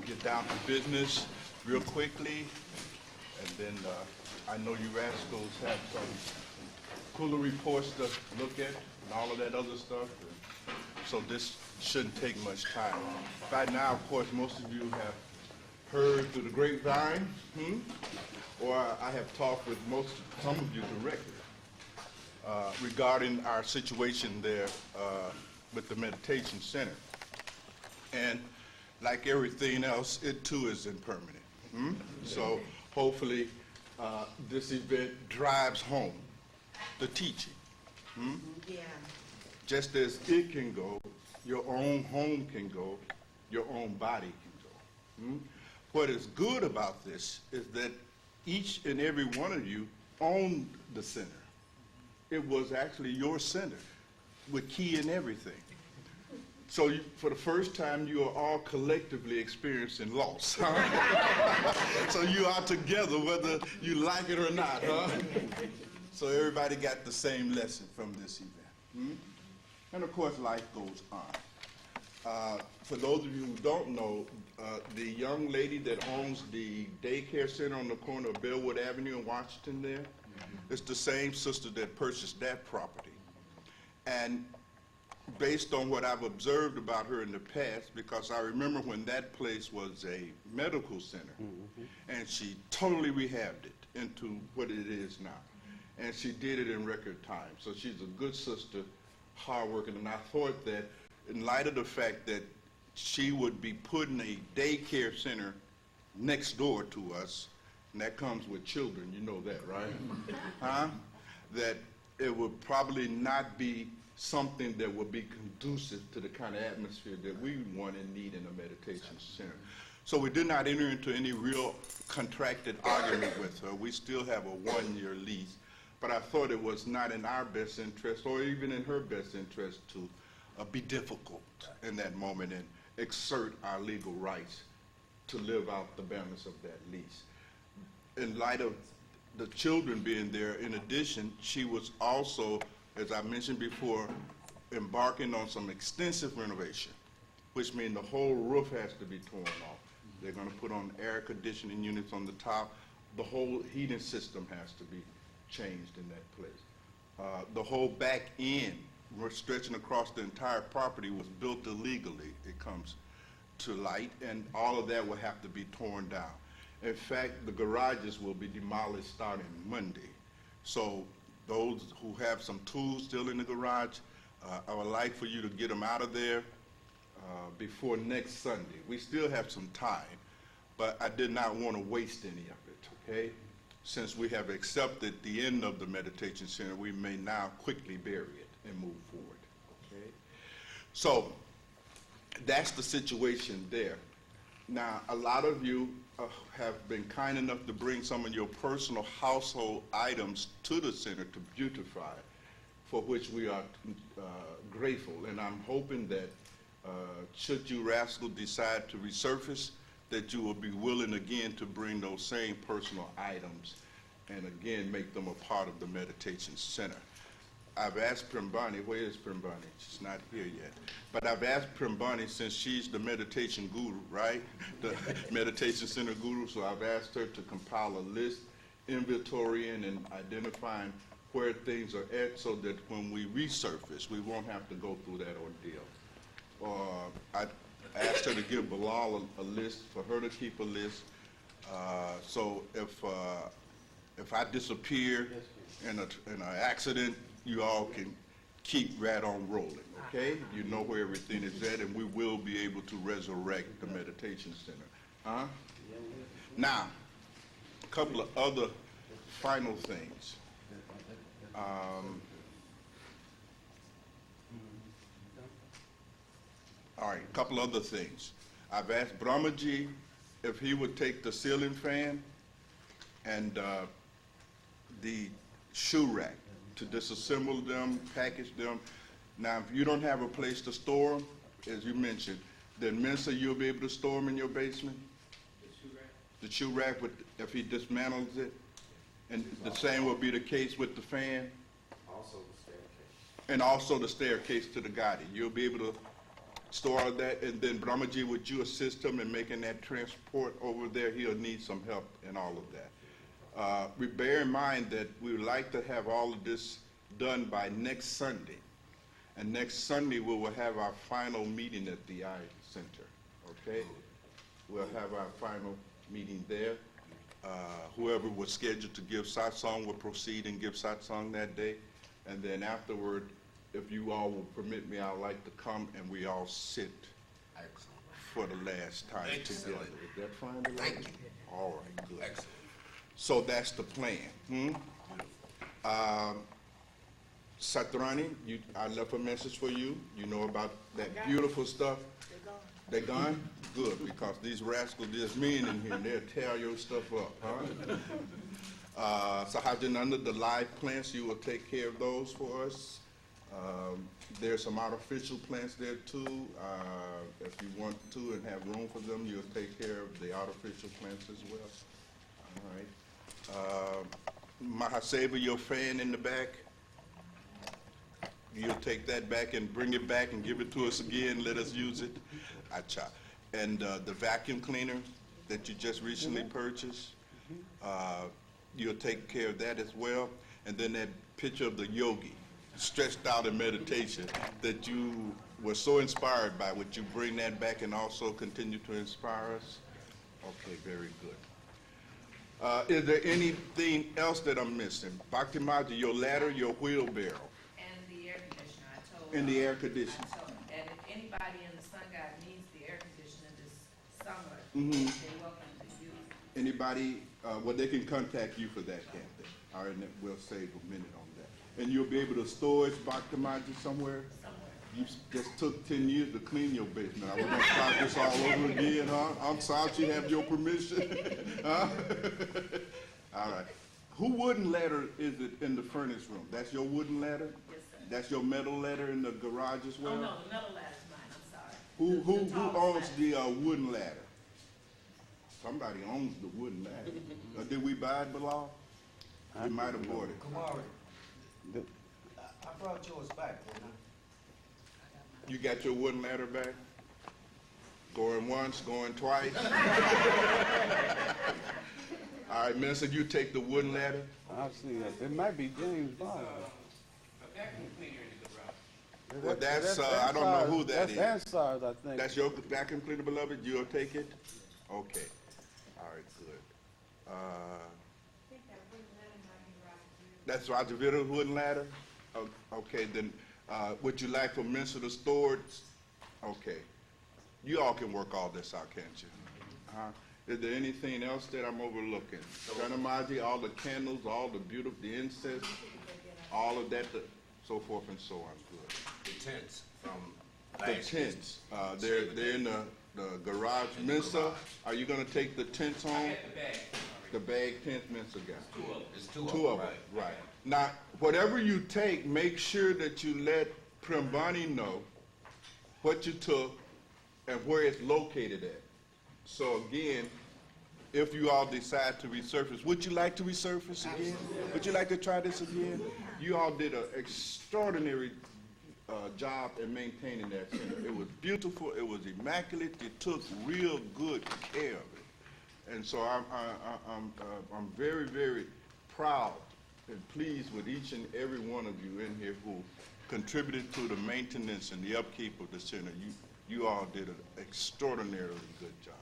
get down to business real quickly, and then I know you rascals have some cooler reports to look at and all of that other stuff. So this shouldn't take much time. By now, of course, most of you have heard through the grapevine, or I have talked with some of you directly regarding our situation there with the meditation center. And like everything else, it too is impermanent. So hopefully this event drives home the teaching. Yeah. Just as it can go, your own home can go, your own body can go. What is good about this is that each and every one of you owned the center. It was actually your center with key and everything. So for the first time, you are all collectively experiencing loss. So you are together whether you like it or not. So everybody got the same lesson from this event. And of course, life goes on. For those of you who don't know, the young lady that owns the daycare center on the corner of Bellwood Avenue in Washington there, it's the same sister that purchased that property. And based on what I've observed about her in the past, because I remember when that place was a medical center, and she totally rehabbed it into what it is now. And she did it in record time. So she's a good sister, hardworking, and I thought that in light of the fact that she would be putting a daycare center next door to us, and that comes with children, you know that, right? That it would probably not be something that would be conducive to the kind of atmosphere that we want and need in a meditation center. So we did not enter into any real contracted argument with her. We still have a one-year lease, but I thought it was not in our best interest or even in her best interest to be difficult in that moment and exert our legal rights to live out the balance of that lease. In light of the children being there, in addition, she was also, as I mentioned before, embarking on some extensive renovation, which means the whole roof has to be torn off. They're going to put on air conditioning units on the top. The whole heating system has to be changed in that place. The whole back end, we're stretching across the entire property, was built illegally. It comes to light, and all of that will have to be torn down. In fact, the garages will be demolished starting Monday. So those who have some tools still in the garage, I would like for you to get them out of there before next Sunday. We still have some time, but I did not want to waste any of it, okay? Since we have accepted the end of the meditation center, we may now quickly bury it and move forward, okay? So that's the situation there. Now, a lot of you have been kind enough to bring some of your personal household items to the center to beautify it, for which we are grateful. And I'm hoping that should you rascal decide to resurface, that you will be willing again to bring those same personal items and again make them a part of the meditation center. I've asked Primbani, where is Primbani? She's not here yet. But I've asked Primbani, since she's the meditation guru, right? The meditation center guru, so I've asked her to compile a list, inventorying and identifying where things are at so that when we resurface, we won't have to go through that ordeal. I asked her to give Bilal a list, for her to keep a list. So if I disappear in an accident, you all can keep right on rolling, okay? You know where everything is at, and we will be able to resurrect the meditation center. Now, a couple of other final things. All right, a couple other things. I've asked Brahmaji if he would take the ceiling fan and the shoe rack to disassemble them, package them. Now, if you don't have a place to store them, as you mentioned, then Mensa, you'll be able to store them in your basement? The shoe rack? The shoe rack, if he dismantles it? And the same will be the case with the fan? Also the staircase. And also the staircase to the Gotti. You'll be able to store all that, and then Brahmaji, would you assist him in making that transport over there? He'll need some help in all of that. We bear in mind that we would like to have all of this done by next Sunday. And next Sunday, we will have our final meeting at the I Center, okay? We'll have our final meeting there. Whoever was scheduled to give satsang will proceed and give satsang that day. And then afterward, if you all will permit me, I'd like to come and we all sit for the last time together. Is that fine? Thank you. All right, good. Excellent. So that's the plan. Satrani, I left a message for you. You know about that beautiful stuff. They're gone? Good, because these rascals just mean in here, and they'll tear your stuff up, huh? Sahajananda, the live plants, you will take care of those for us. There's some artificial plants there too. If you want to and have room for them, you'll take care of the artificial plants as well. All right. Mahaseva, your fan in the back, you'll take that back and bring it back and give it to us again, let us use it. Acha. And the vacuum cleaner that you just recently purchased, you'll take care of that as well. And then that picture of the yogi, stretched out in meditation, that you were so inspired by, would you bring that back and also continue to inspire us? Okay, very good. Is there anything else that I'm missing? Bhakti Maji, your ladder, your wheelbarrow. And the air conditioner, I told. And the air conditioner. And if anybody in the Sangat needs the air conditioner this summer, they're welcome to use it. Anybody, well, they can contact you for that, can't they? All right, and we'll save a minute on that. And you'll be able to store it, Bhakti Maji, somewhere? You just took 10 years to clean your basement. Are we gonna start this all over again, huh? I'm sorry, you have your permission, huh? All right. Who wooden ladder is it in the furnace room? That's your wooden ladder? Yes, sir. That's your metal ladder in the garage as well? Oh, no, the metal ladder's mine, I'm sorry. Who owns the wooden ladder? Somebody owns the wooden ladder. Did we buy it, Bilal? We might have bought it. Kumari, I brought yours back, didn't I? You got your wooden ladder back? Going once, going twice? All right, Minister, you take the wooden ladder? I'll see that. It might be James Bond. Well, that's I don't know who that is. That's Ansars, I think. That's your vacuum cleaner, beloved? You'll take it? Okay. All right, good. That's Roger Vitter's wooden ladder? Okay, then would you like for Minister to store it? Okay. You all can work all this out, can't you? Is there anything else that I'm overlooking? Pranamaji, all the candles, all the beautiful, the incense, all of that, so forth and so on. Good. The tents from The tents, they're in the garage. Mensa, are you gonna take the tents home? I got the bag. The bag tent Mensa got. Two of them. It's Two of them, right. Now, whatever you take, make sure that you let Prambani know what you took and where it's located at. So again, if you all decide to resurface, would you like to resurface again? Would you like to try this again? You all did an extraordinary job in maintaining that center. It was beautiful, it was immaculate, you took real good care of it. And so I'm very, very proud and pleased with each and every one of you in here who contributed to the maintenance and the upkeep of the center. You all did an extraordinarily good job.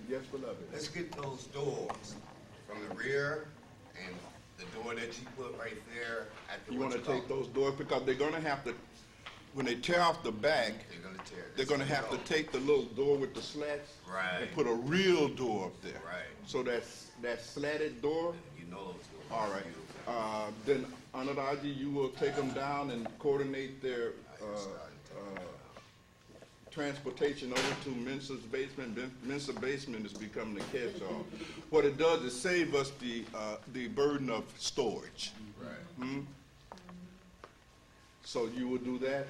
Yes, beloved. Let's get those doors from the rear and the door that you put right there at the. You want to take those doors because they're going to have to, when they tear off the back, they're going to have to take the little door with the slats and put a real door up there. Right. So that slatted door. You know those doors. All right. Then Anuraji, you will take them down and coordinate their transportation over to Mensa's basement. Mensa basement is becoming the catch-all. What it does is save us the burden of storage. Right. So you will do that?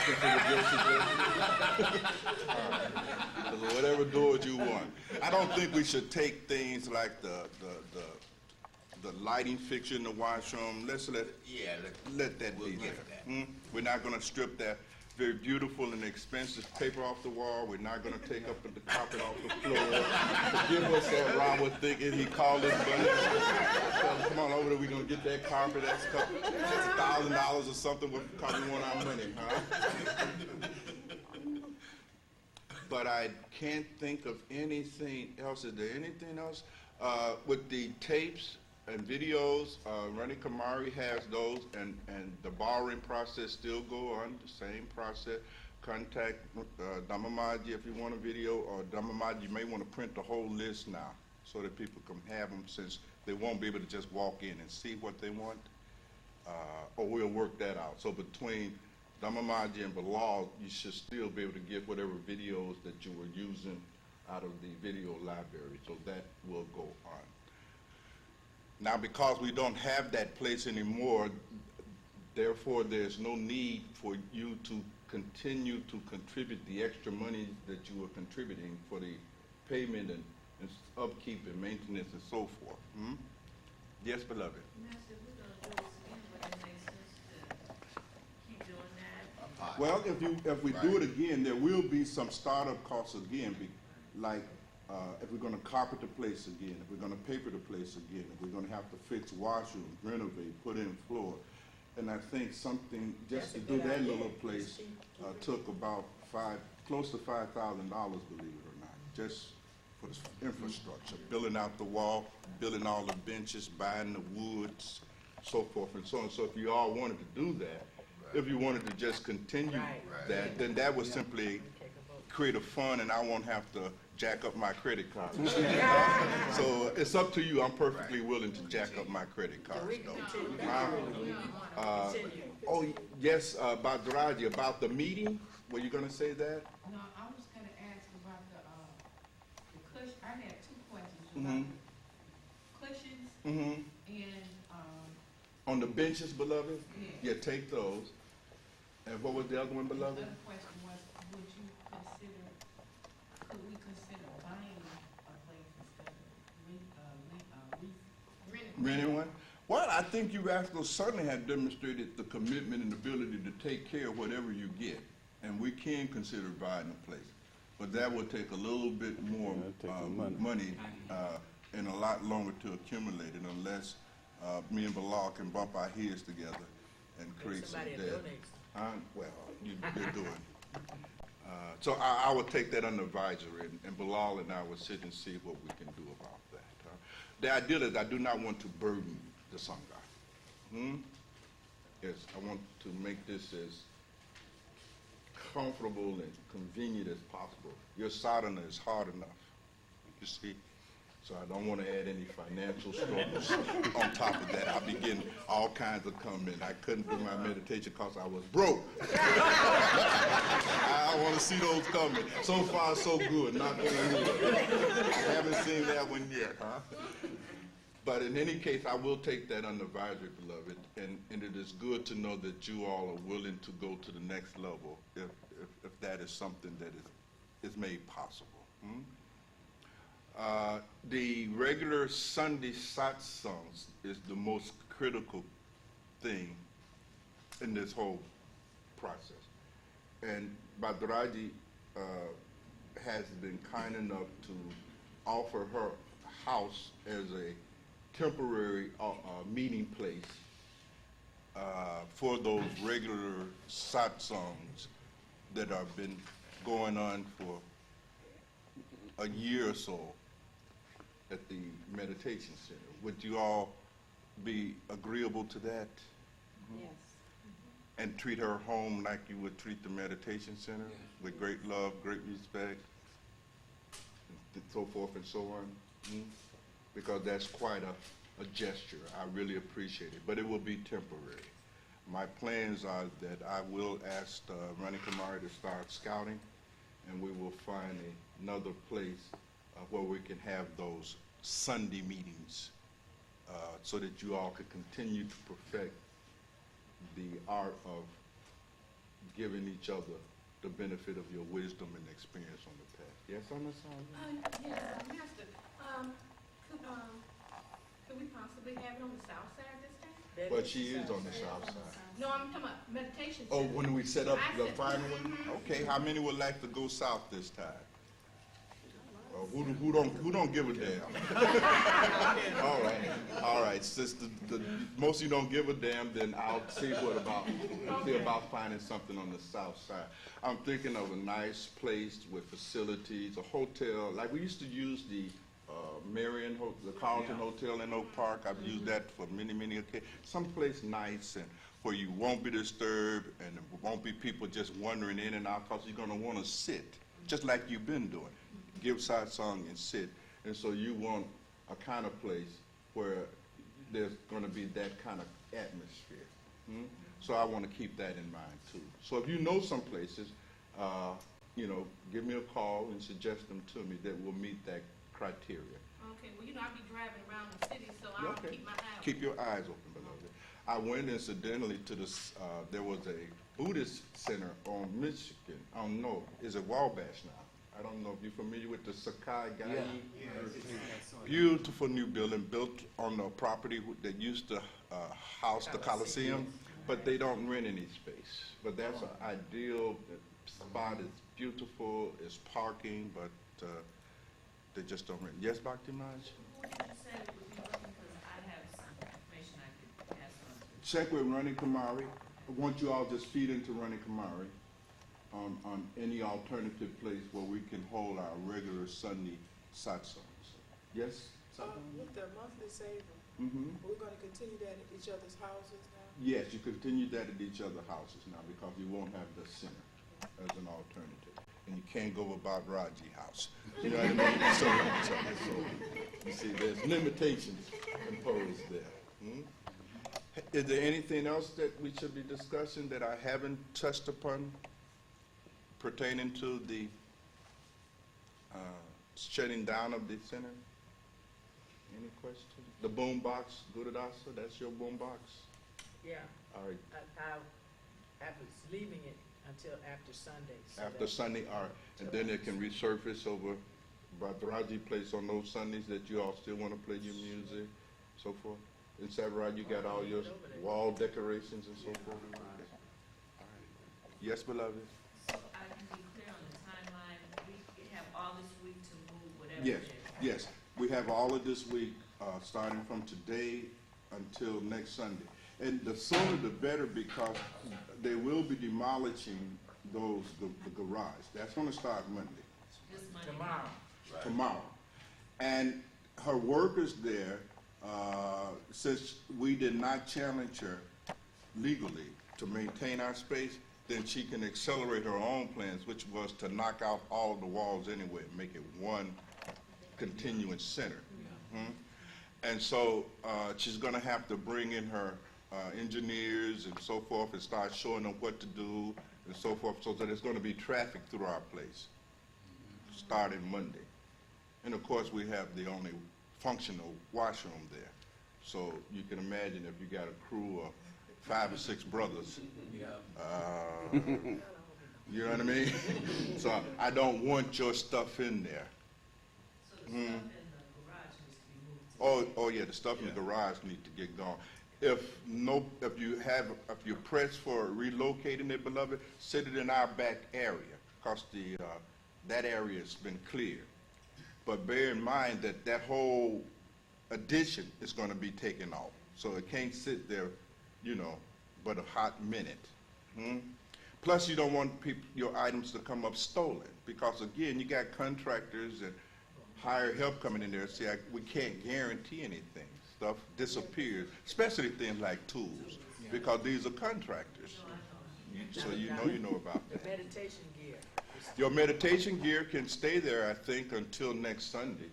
Since it was your suggestion? All right. So whatever doors you want. I don't think we should take things like the lighting fixture in the washroom. Let's let that be there. We're not going to strip that. very beautiful and expensive paper off the wall. We're not gonna take up the carpet off the floor. Forgive us that Robert thinking he called us, but come on over there, we're gonna get that carpet. That's $1,000 or something because we want our money, huh? But I can't think of anything else. Is there anything else? With the tapes and videos, Ronnie Kamari has those, and the borrowing process still go on, the same process. Contact Damamaji if you want a video, or Damamaji, you may want to print the whole list now so that people can have them, since they won't be able to just walk in and see what they want, or we'll work that out. So between Damamaji and Bilal, you should still be able to get whatever videos that you were using out of the video library, so that will go on. Now, because we don't have that place anymore, therefore there's no need for you to continue to contribute the extra money that you were contributing for the payment and upkeep and maintenance and so forth. Yes, beloved? Master, we're gonna do this again, but it makes sense to keep doing that. Well, if we do it again, there will be some startup costs again, like if we're gonna carpet the place again, if we're gonna paper the place again, if we're gonna have to fix washrooms, renovate, put in floor. And I think something, just to do that little place, took about close to $5,000, believe it or not, just for the infrastructure, building out the wall, building all the benches, buying the woods, so forth and so on. So if you all wanted to do that, if you wanted to just continue that, then that would simply create a fund, and I won't have to jack up my credit card. So it's up to you. I'm perfectly willing to jack up my credit cards, though. Oh, yes, about Daraji, about the meeting, were you gonna say that? No, I was gonna ask about the cushion, I had two questions about cushions and, On the benches, beloved? Yeah. Yeah, take those. And what was the other one, the beloved? other question was, could we consider buying a place instead of Renting one? Well, I think you rascals certainly have demonstrated the commitment and ability to take care of whatever you get. And we can consider buying a place. But that would take a little bit more Yeah, it'd take some money and a lot longer to accumulate it, unless me and Bilal can bump our heads together and create some debt. Well, you're doing. So I would take that under advisory, and Bilal and I would sit and see what we can do about that. The idea is I do not want to burden the Sangat. Yes, I want to make this as comfortable and convenient as possible. Your sadhana is hard enough, you see. So I don't want to add any financial struggles on top of that. I begin all kinds of comments. I couldn't do my meditation because I was broke. I want to see those coming. So far, so good. Not going to I haven't seen that one yet, huh? But in any case, I will take that under advisory, beloved, and it is good to know that you all are willing to go to the next level if that is something that is made possible. The regular Sunday satsangs is the most critical thing in this whole process. And Bhadraji has been kind enough to offer her house as a temporary meeting place for those regular satsangs that have been going on for a year or so at the meditation center. Would you all be agreeable to that? Yes. And treat her home like you would treat the meditation center, with great love, great respect, and so forth and so on? Because that's quite a gesture. I really appreciate it, but it will be temporary. My plans are that I will ask Rani Kumari to start scouting, and we will find another place where we can have those Sunday meetings so that you all could continue to perfect the art of giving each other the benefit of your wisdom and experience on the path. Yes, Anasana? Master, could we possibly have it on the south side this time? But she is on the south side. No, I'm talking about meditation Oh, center. when we set up I the said- final one? Okay, how many would like to go south this time? Who don't give a damn? All right, since most of you don't give a damn, then I'll see about finding something on the south side. I'm thinking of a nice place with facilities, a hotel, like we used to use the the Carlton Hotel in Oak Park. I've used that for many occasions. Someplace nice and where you won't be disturbed and there won't be people just wandering in and out, because you're gonna wanna sit, just like you've been doing. Give side song and sit. And so you want a kind of place where there's gonna be that kind of atmosphere. So I wanna keep that in mind too. So if you know some places, give me a call and suggest them to me that will meet that criteria. Okay, well, I'll be driving around the city, so I'll Okay. keep my eye open. Keep your eyes open, beloved. I went incidentally to this, there was a Buddhist center on Michigan. I don't know, is it Wabash now? I don't know if you're familiar with the Sakai Gai. Beautiful new building built on the property that used to house the Coliseum, but they don't rent any space. But that's an ideal spot. It's beautiful, it's parking, but they just don't rent. Yes, Bhakti Maj? Who did you say would be looking, because I have some information I could pass on to. Check with Ronnie Kamari. I want you all just feed into Ronnie Kamari on any alternative place where we can hold our regular Sunday satsangs. Yes? With the monthly saver, Mm-hmm. we're gonna continue that at each other's houses now? Yes, you continue that at each other's houses now because you won't have the center as an alternative. And you can't go about Raji house. You know what I mean? So you see, there's limitations imposed there. Is there anything else that we should be discussing that I haven't touched upon pertaining to the shutting down of the center? Any questions? The boom box, Gurudasa, that's your boom box? Yeah, All right, I was leaving it until after Sunday. so after that- Sunday, all right, and then it can resurface over Bhadraji Place on those Sundays that you all still want to play your music, so forth? Is that right? You got all your wall decorations and so forth? Okay. All right. Yes, beloved? So I can be clear on the timeline, we have all this week to move whatever. Yes, it is. yes. We have all of this week, starting from today until next Sunday. And the sooner the better, because they will be demolishing the garage. That's gonna start Monday, This Monday. tomorrow. And her workers there, since we did not challenge her legally to maintain our space, then she can accelerate her own plans, which was to knock out all the walls anyway, and make it one continuous center. And so she's gonna have to bring in her engineers and so forth and start showing them what to do and so forth, so that there's gonna be traffic through our place, starting Monday. And of course, we have the only functional washroom there. So you can imagine if you got a crew of 5 or 6 brothers. You know what I mean? So I don't want your stuff in there. So the stuff in the garage needs to be moved to. Oh yeah, the stuff in the garage need to get gone. If you press for relocating it, beloved, sit it in our back area, cause that area has been cleared. But bear in mind that that whole addition is gonna be taken off, so it can't sit there, but a hot minute. Plus, you don't want your items to come up stolen, because again, you got contractors and hired help coming in there. See, we can't guarantee anything. Stuff disappears, especially things like tools, because these are contractors. So you know about The that. meditation gear. Your meditation gear can stay there, I think, until next Sunday.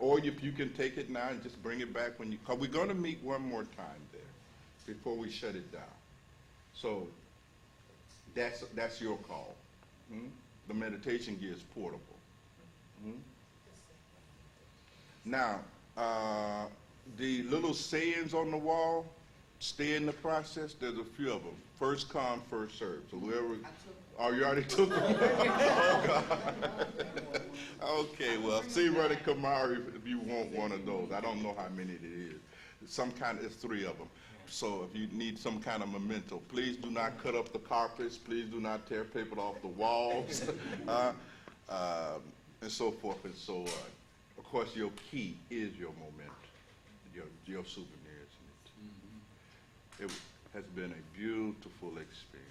Or if you can take it now and just bring it back because we're gonna meet one more time there before we shut it down. So that's your call. The meditation gear is portable. Now, the little sayings on the wall, stay in the process, there's a few of them. First come, first served. So whoever, you already took them? Oh, God. Okay, well, see Brother Kamari if you want one of those. I don't know how many it is. It's 3 of them. So if you need some kind of memento, please do not cut up the carpets, please do not tear paper off the walls, and so forth and so on. Of course, your key is your memento, your souvenirs in it. It has been a beautiful experience.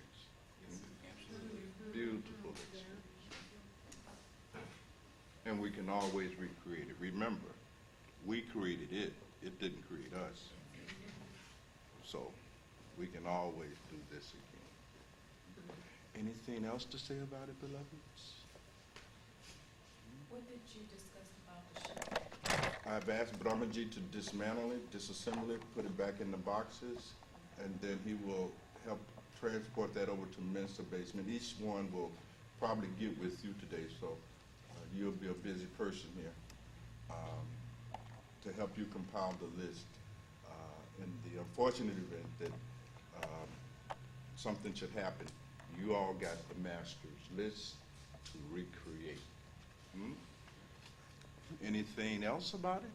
Beautiful experience. And we can always recreate it. Remember, we created it. It didn't create us. So we can always do this again. Anything else to say about it, beloveds? What did you discuss about the ship? I've asked Brahmaji to dismantle it, disassemble it, put it back in the boxes, and then he will help transport that over to Mensa basement. Each one will probably get with you today, so you'll be a busy person here to help you compile the list. In the unfortunate event that something should happen, you all got the master's list to recreate. Anything else about it?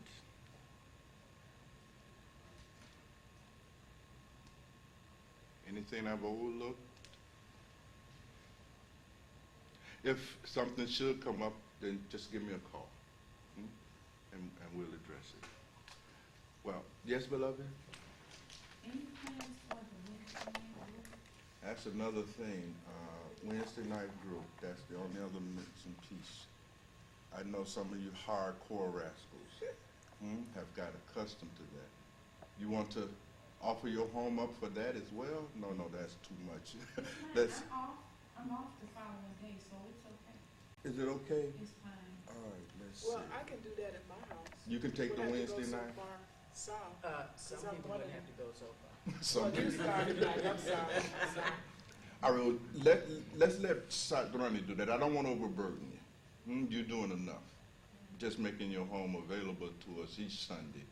Anything I've overlooked? If something should come up, then just give me a call, and we'll address it. Well, yes, beloved? Any plans for the Wednesday night group? That's another thing. Wednesday night group, that's the only other missing piece. I know some of you hardcore rascals have got accustomed to that. You want to offer your home up for that as well? No, that's too much. That's, I'm off the following day, so it's okay. is it okay? It's fine. All right, let's see. Well, I can do that at my house. You can take the We have to go Wednesday so night? far south. Some I'm people wondering- wouldn't have to go so far. Some Well, you people- started tonight, I'm sorry. I will, let's let Sadrani do that. I don't want to overburden you. You're doing enough. Just making your home available to us each Sunday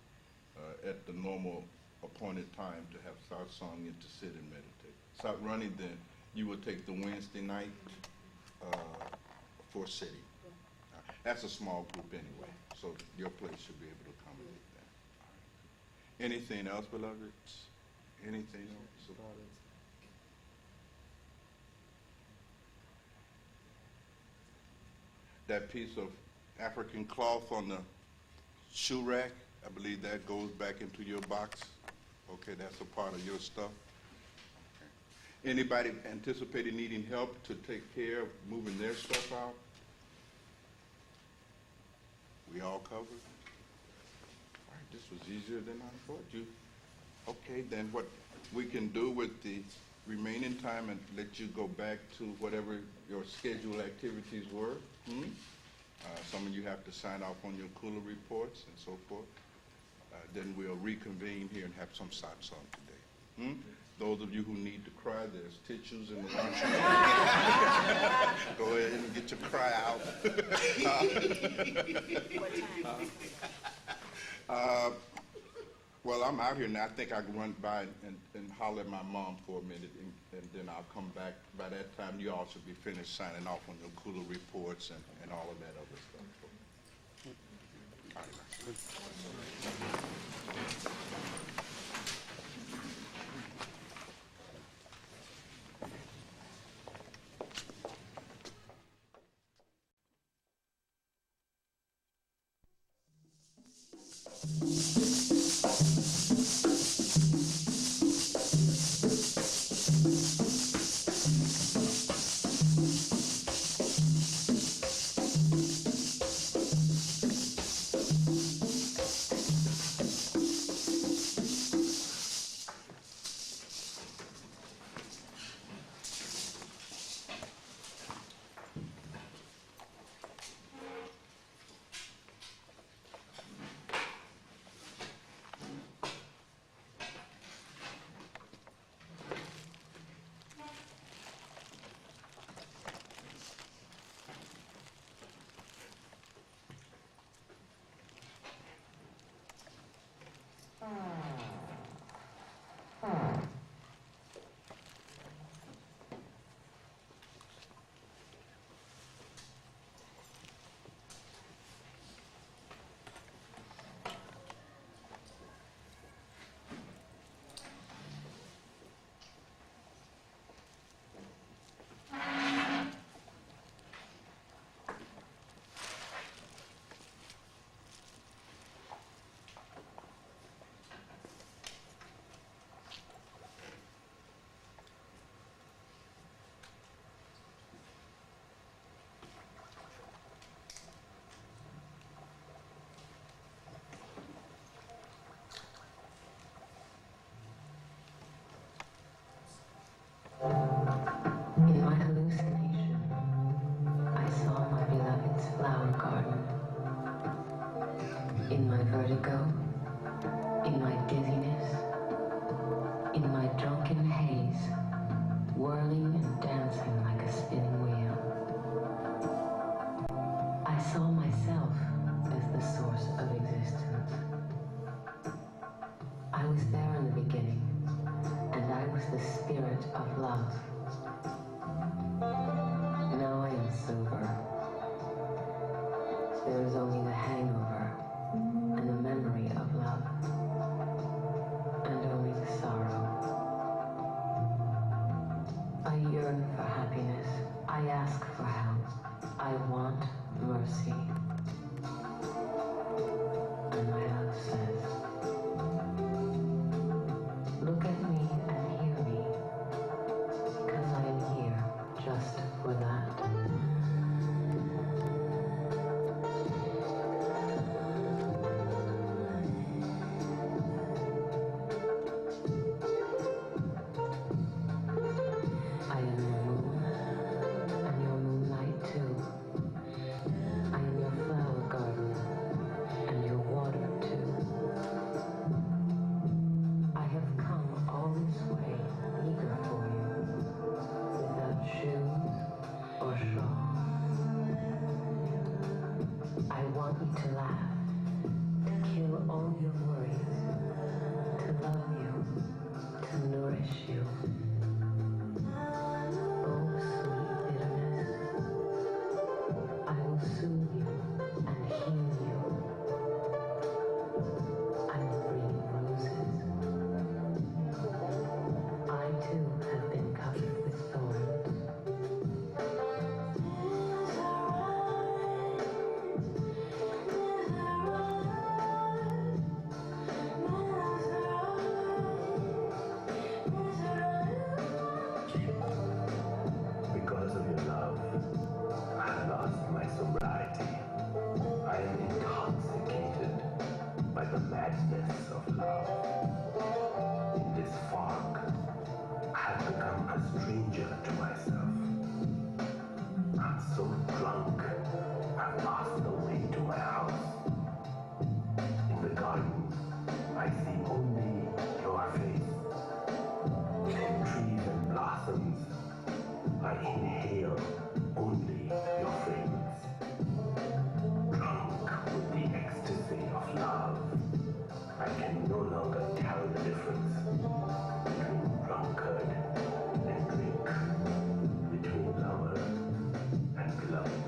at the normal appointed time to have satsang and to sit and meditate. Sadrani, then, you will take the Wednesday night for city. That's a small group anyway, so your place should be able to accommodate that. Anything else, beloveds? Anything else about it? That piece of African cloth on the shoe rack, I believe that goes back into your box. Okay, that's a part of your stuff. Okay. Anybody anticipating needing help to take care of moving their stuff out? We all covered? All right, this was easier than I thought you. Okay, then what we can do with the remaining time and let you go back to whatever your scheduled activities were. Some of you have to sign off on your cooler reports and so forth. Then we'll reconvene here and have some satsang today. Those of you who need to cry, there's tissues in the lunchroom. Go ahead and get your cry out. Well, I'm out here now. I think I can run by and holler at my mom for a minute, and then I'll come back. By that time, you all should be finished signing off on your cooler reports and all of that other stuff. All right. saw myself as the source of existence. I was there in the beginning, and I was the spirit of love. Now I am sober. There is only the hangover and the memory of love, and only the sorrow. I yearn for happiness. I ask for help. I want mercy. And my love says, look at me and hear me, because I am here just for that. I am your moon, and your moonlight too. I am your flower garden, and your water too. I have come all this way, eager for you, without shoes or shawl. I want you to laugh, to kill all your worries, to love you, to nourish you. Oh, sweet bitterness, I will soothe you and heal you. I will bring you roses. I too have been covered with thorns. Because of your love, I have lost my sobriety. I am intoxicated by the madness of love. In this fog, I have become a stranger to myself. I'm so drunk, I've lost the way to my house. In the garden, I see only your face. In trees and blossoms, I inhale only your fragrance. Drunk with the ecstasy of love, I can no longer tell the difference between drunkard and drink, between lover and beloved.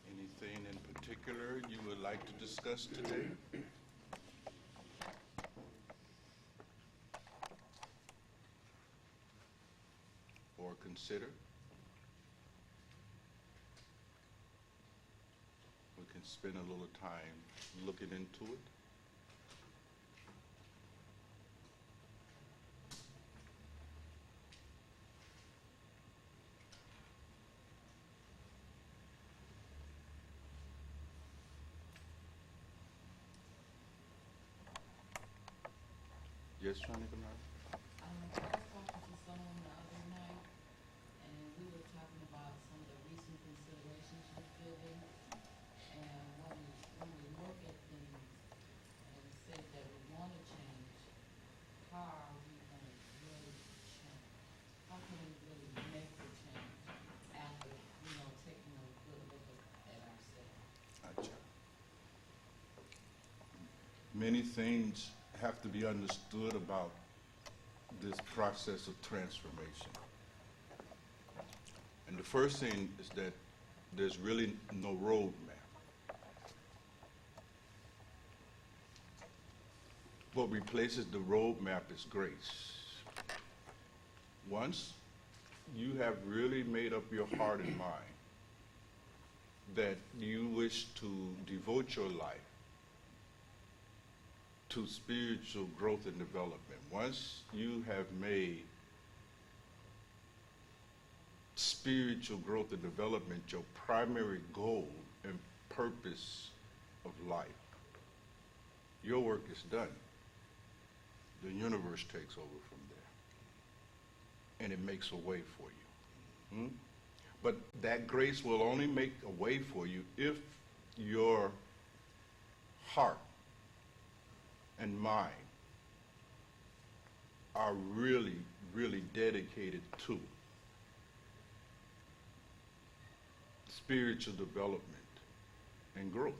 Anything in particular you would like to discuss today? Or consider? We can spend a little time looking into it. Yes, Shanika? I was talking to someone the other night, and we were talking about some of the recent considerations we're giving, and when we look at things and say that we want to change, how are we going to really change? How can we really make the change after, taking a good look at ourselves? Gotcha. Many things have to be understood about this process of transformation. And the first thing is that there's really no roadmap. What replaces the roadmap is grace. Once you have really made up your heart and mind that you wish to devote your life to spiritual growth and development, once you have made spiritual growth and development your primary goal and purpose of life, your work is done. The universe takes over from there, and it makes a way for you. But that grace will only make a way for you if your heart and mind are really, really dedicated to spiritual development and growth.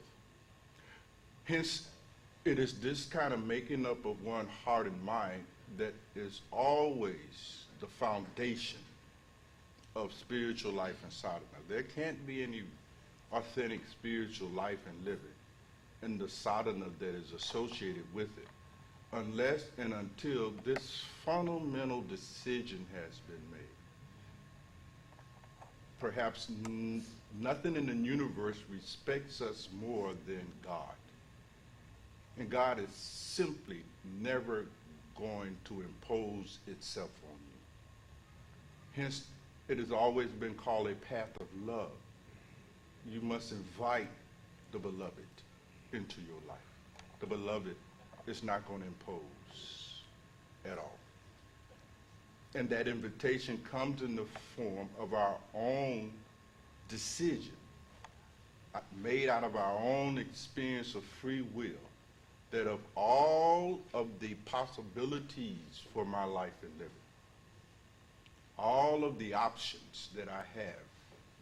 Hence, it is this kind of making up of one heart and mind that is always the foundation of spiritual life and sadhana. There can't be any authentic spiritual life and living in the sadhana that is associated with it unless and until this fundamental decision has been made. Perhaps nothing in the universe respects us more than God. And God is simply never going to impose itself on you. Hence, it has always been called a path of love. You must invite the beloved into your life. The beloved is not going to impose at all. And that invitation comes in the form of our own decision, made out of our own experience of free will, that of all of the possibilities for my life and living, all of the options that I have,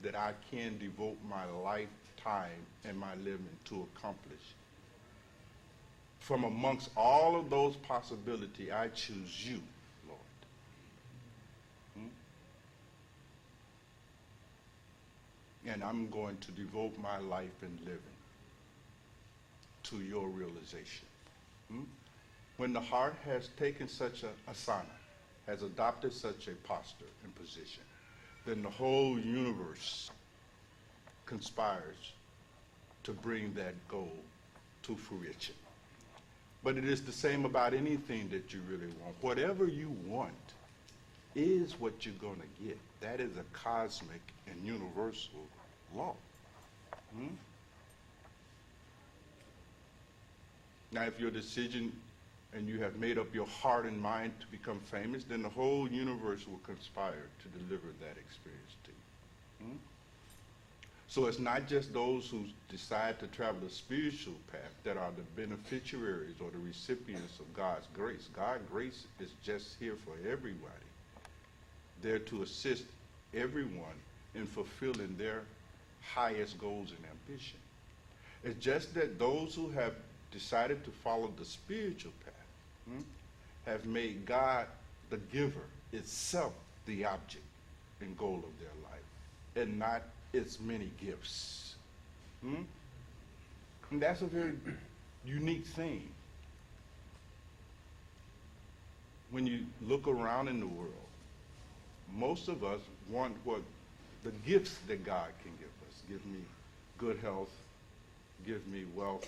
that I can devote my lifetime and my living to accomplish, from amongst all of those possibilities, I choose you, Lord. And I'm going to devote my life and living to your realization. When the heart has taken such a asana, has adopted such a posture and position, then the whole universe conspires to bring that goal to fruition. But it is the same about anything that you really want. Whatever you want is what you're going to get. That is a cosmic and universal law. Now, if your decision and you have made up your heart and mind to become famous, then the whole universe will conspire to deliver that experience to you. So it's not just those who decide to travel the spiritual path that are the beneficiaries or the recipients of God's grace. God's grace is just here for everybody, there to assist everyone in fulfilling their highest goals and ambition. It's just that those who have decided to follow the spiritual path have made God, the giver, itself the object and goal of their life, and not its many gifts. And that's a very unique thing. When you look around in the world, most of us want what the gifts that God can give us. Give me good health, give me wealth,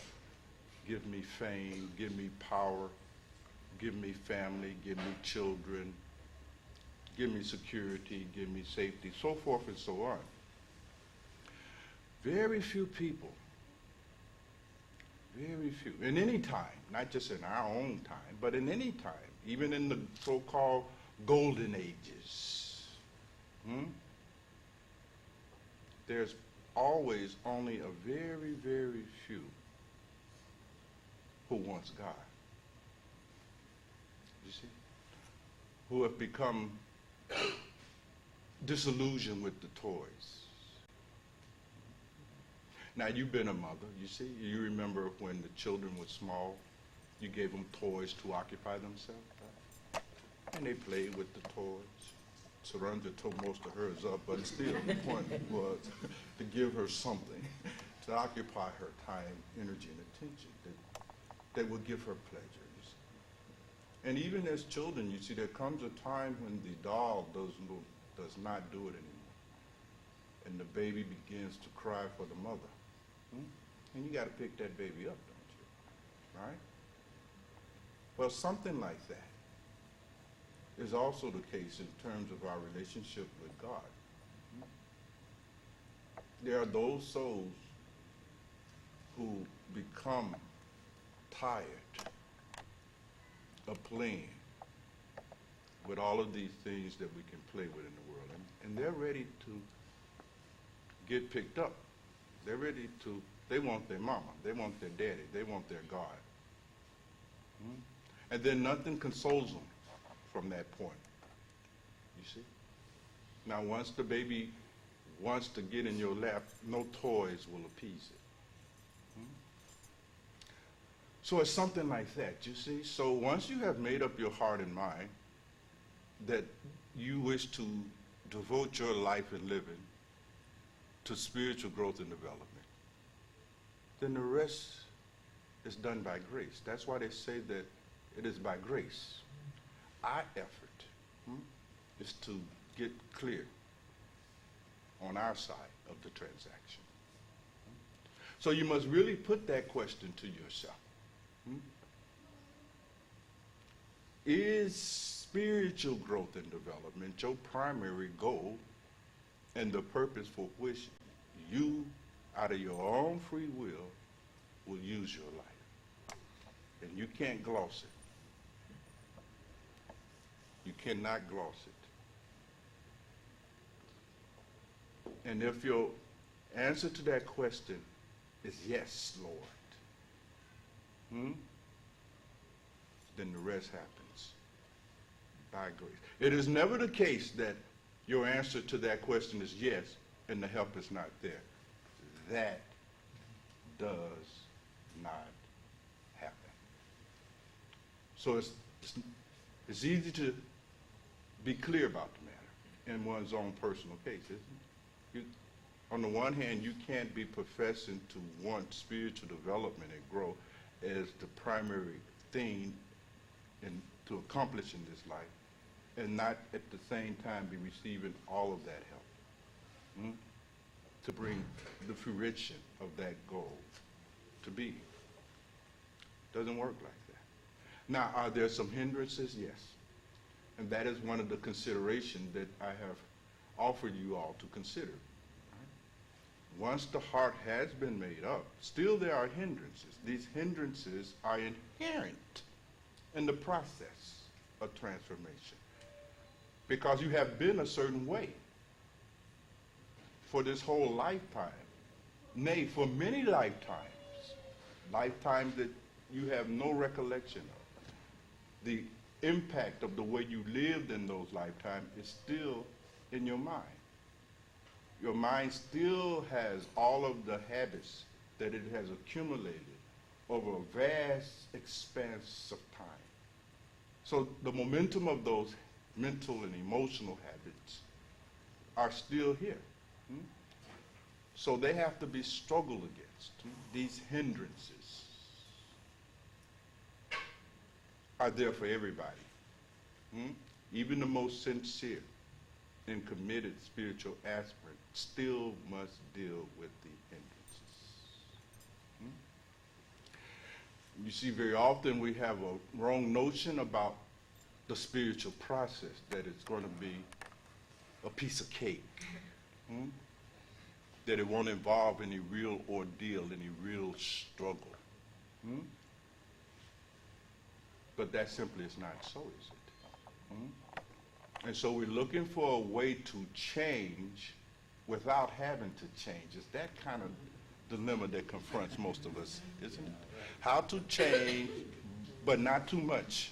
give me fame, give me power, give me family, give me children, give me security, give me safety, so forth and so on. Very few people, very few, in any time, not just in our own time, but in any time, even in the so-called golden ages, there's always only a very, very few who wants God. You see? Who have become disillusioned with the toys. Now, you've been a mother, you see. You remember when the children were small, you gave them toys to occupy themselves, right? And they played with the toys. Surrender took most of hers up, but still, the point was to give her something to occupy her time, energy, and attention that would give her pleasure, you see. And even as children, you see, there comes a time when the doll does not do it anymore. And the baby begins to cry for the mother. And you got to pick that baby up, don't you? Right? Well, something like that is also the case in terms of our relationship with God. There are those souls who become tired of playing with all of these things that we can play with in the world. And they're ready to get picked up, they're ready to, they want their mama, they want their daddy, they want their God. And then nothing consoles them from that point. You see? Now, once the baby wants to get in your lap, no toys will appease it. So it's something like that, you see? So once you have made up your heart and mind that you wish to devote your life and living to spiritual growth and development, then the rest is done by grace. That's why they say that it is by grace. Our effort is to get clear on our side of the transaction. So you must really put that question to yourself. Is spiritual growth and development your primary goal and the purpose for which you, out of your own free will use your life? And you can't gloss it. You cannot gloss it. And if your answer to that question is yes, Lord, then the rest happens by grace. It is never the case that your answer to that question is yes and the help is not there. That does not happen. So it's easy to be clear about the matter in one's own personal case, isn't it? On the one hand, you can't be professing to want spiritual development and growth as the primary thing to accomplish in this life, and not at the same time be receiving all of that help to bring the fruition of that goal to be. Doesn't work like that. Now, are there some hindrances? Yes. And that is one of the considerations that I have offered you all to consider. Once the heart has been made up, still there are hindrances. These hindrances are inherent in the process of transformation because you have been a certain way for this whole lifetime, nay, for many lifetimes that you have no recollection of. The impact of the way you lived in those lifetimes is still in your mind. Your mind still has all of the habits that it has accumulated over a vast expanse of time. So the momentum of those mental and emotional habits are still here. So they have to be struggled against. These hindrances are there for everybody. Even the most sincere and committed spiritual aspirant still must deal with the hindrances. You see, very often we have a wrong notion about the spiritual process, that it's going to be a piece of cake, that it won't involve any real ordeal, any real struggle. But that simply is not so, is it? And so we're looking for a way to change without having to change. It's that kind of dilemma that confronts most of us, isn't it? How to change, but not too much,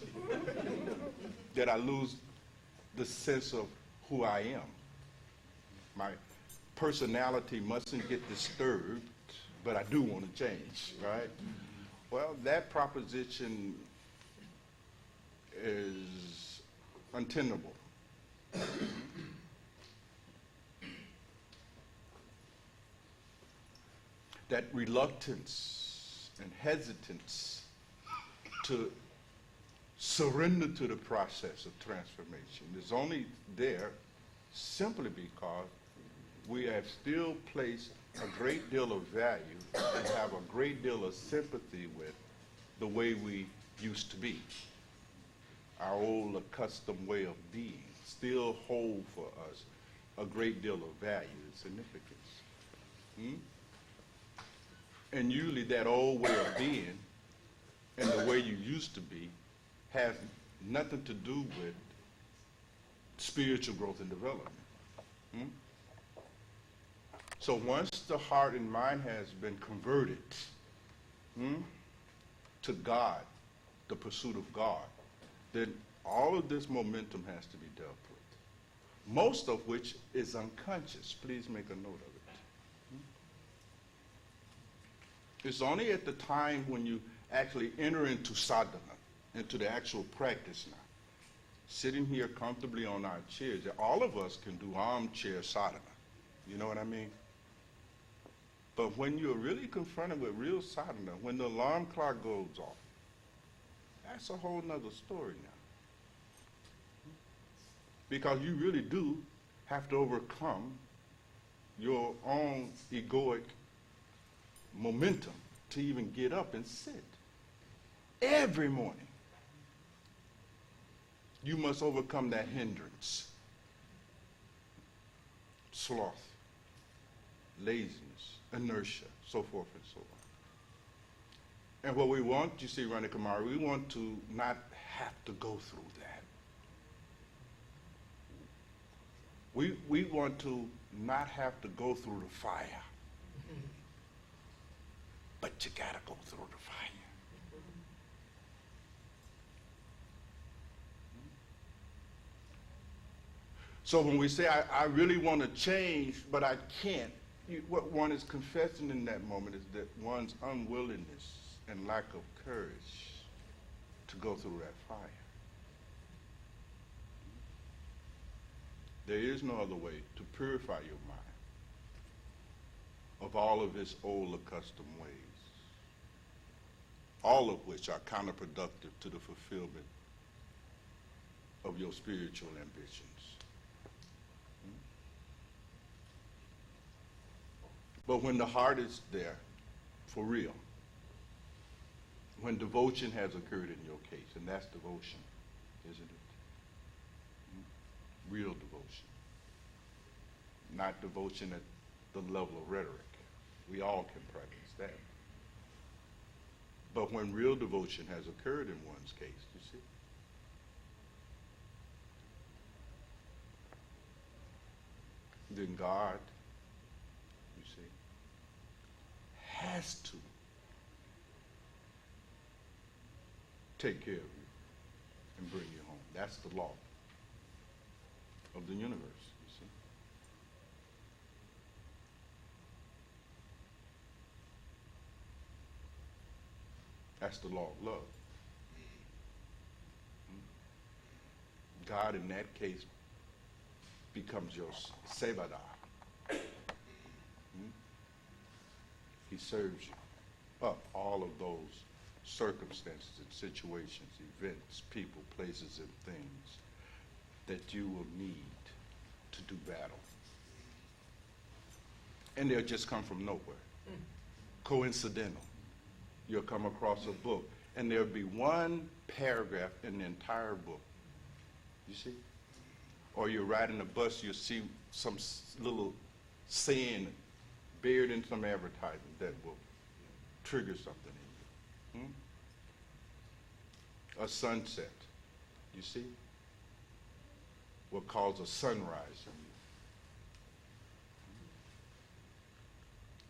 that I lose the sense of who I am. My personality mustn't get disturbed, but I do want to change, right? Well, that proposition is untenable. That reluctance and hesitance to surrender to the process of transformation is only there simply because we have still placed a great deal of value and have a great deal of sympathy with the way we used to be. Our old accustomed way of being still hold for us a great deal of value and significance. And usually that old way of being and the way you used to be has nothing to do with spiritual growth and development. So once the heart and mind has been converted to God, the pursuit of God, then all of this momentum has to be dealt with, most of which is unconscious. Please make a note of it. It's only at the time when you actually enter into sadhana, into the actual practice now, sitting here comfortably on our chairs, that all of us can do armchair sadhana. You know what I mean? But when you're really confronted with real sadhana, when the alarm clock goes off, that's a whole nother story now. Because you really do have to overcome your own egoic momentum to even get up and sit. Every morning, you must overcome that hindrance. Sloth, laziness, inertia, so forth and so on. And what we want, you see, Rani Kumari, we want to not have to go through that. We want to not have to go through the fire. But you gotta go through the fire. So when we say, I really want to change, but I can't, what one is confessing in that moment is that one's unwillingness and lack of courage to go through that fire. There is no other way to purify your mind of all of its old accustomed ways, all of which are counterproductive to the fulfillment of your spiritual ambitions. But when the heart is there, for real, when devotion has occurred in your case, and that's devotion, isn't it? Real devotion. Not devotion at the level of rhetoric. We all can practice that. But when real devotion has occurred in one's case, you see, then God, you see, has to take care of you and bring you home. That's the law of the universe, you see. That's the law of love. God, in that case, becomes your sevada. He serves you up all of those circumstances and situations, events, people, places, and things that you will need to do battle. And they'll just come from nowhere. Coincidental. You'll come across a book, and there'll be one paragraph in the entire book. You see? Or you're riding a bus, you'll see some little saying buried in some advertisement that will trigger something in you. A sunset, you see? Will cause a sunrise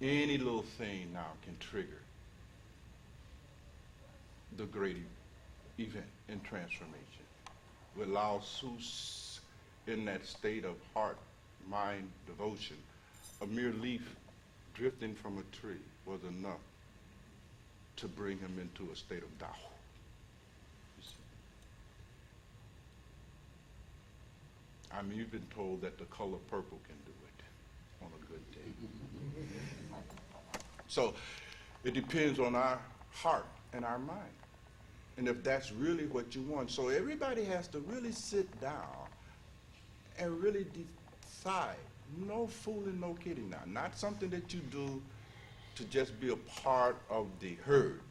in you. Any little thing now can trigger the great event in transformation. With Lao Tzu's in that state of heart, mind, devotion, a mere leaf drifting from a tree was enough to bring him into a state of Tao. You see? I mean, you've been told that the color purple can do it on a good day. So it depends on our heart and our mind. And if that's really what you want. So everybody has to really sit down and really decide. No fooling, no kidding now. Not something that you do to just be a part of the herd.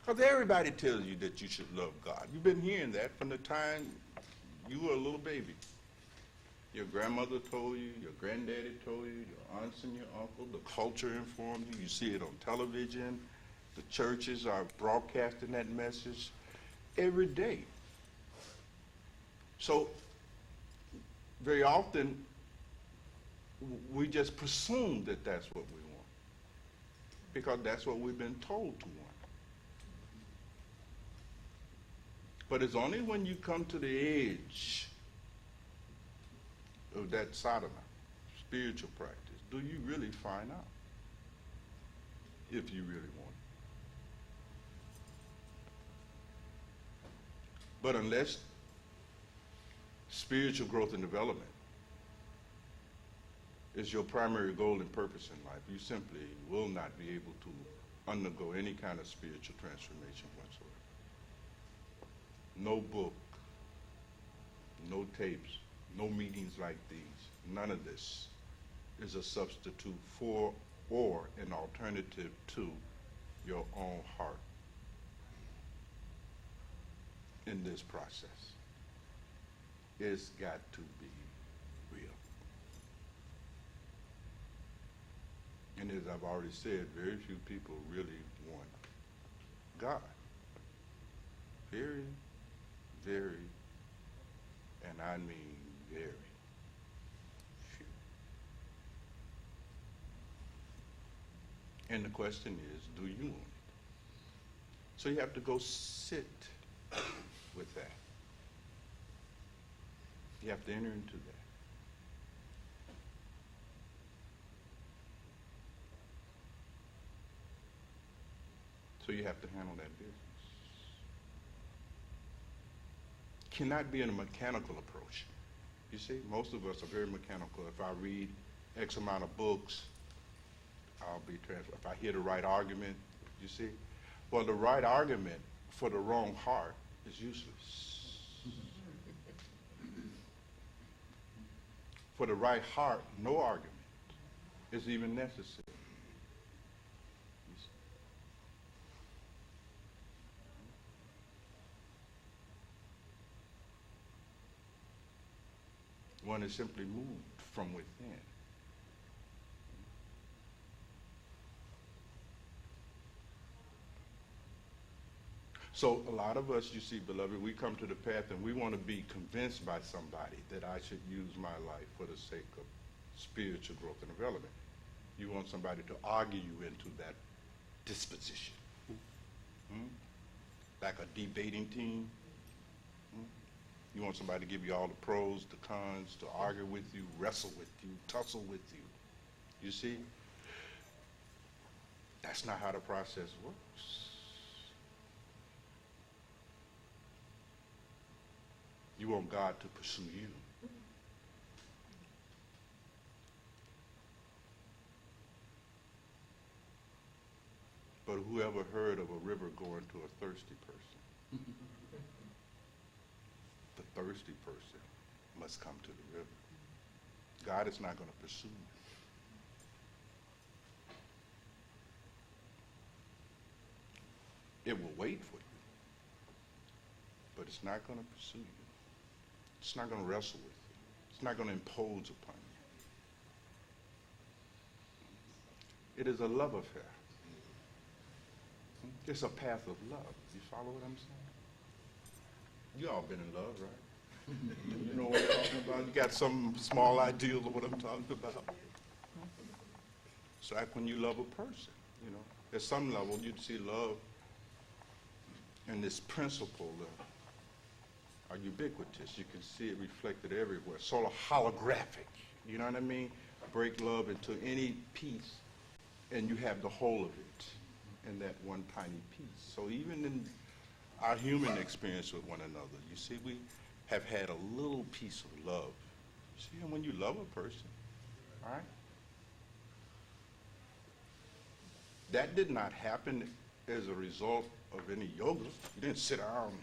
Because everybody tells you that you should love God. You've been hearing that from the time you were a little baby. Your grandmother told you, your granddaddy told you, your aunts and your uncle, the culture informed you. You see it on television. The churches are broadcasting that message every day. So very often we just presume that that's what we want because that's what we've been told to want. But it's only when you come to the edge of that sadhana, spiritual practice, do you really find out if you really want it. But unless spiritual growth and development is your primary goal and purpose in life, you simply will not be able to undergo any kind of spiritual transformation whatsoever. No book, no tapes, no meetings like these, none of this is a substitute for or an alternative to your own heart in this process. It's got to be real. And as I've already said, very few people really want God. Very, very, and I mean very few. And the question is, do you want it? So you have to go sit with that. You have to enter into that. So you have to handle that business. Cannot be in a mechanical approach. You see, most of us are very mechanical. If I read X amount of books, I'll be transferred. If I hear the right argument, you see. Well, the right argument for the wrong heart is useless. For the right heart, no argument is even necessary. You see. One is simply moved from within. So a lot of us, you see, beloved, we come to the path and we want to be convinced by somebody that I should use my life for the sake of spiritual growth and development. You want somebody to argue you into that disposition. Like a debating team. You want somebody to give you all the pros, the cons, to argue with you, wrestle with you, tussle with you. You see? That's not how the process works. You want God to pursue you. But whoever heard of a river going to a thirsty person? The thirsty person must come to the river. God is not going to pursue you. It will wait for you, but it's not going to pursue you. It's not going to wrestle with you. It's not going to impose upon you. It is a love affair. It's a path of love. You follow what I'm saying? You all been in love, right? You know what I'm talking about? You got some small ideas of what I'm talking about. It's like when you love a person, you know. At some level, you'd see love and this principle are ubiquitous. You can see it reflected everywhere. Sort of holographic. You know what I mean? Break love into any piece, and you have the whole of it in that one tiny piece. So even in our human experience with one another, you see, we have had a little piece of love. See, and when you love a person, all right? That did not happen as a result of any yoga. You didn't sit down and,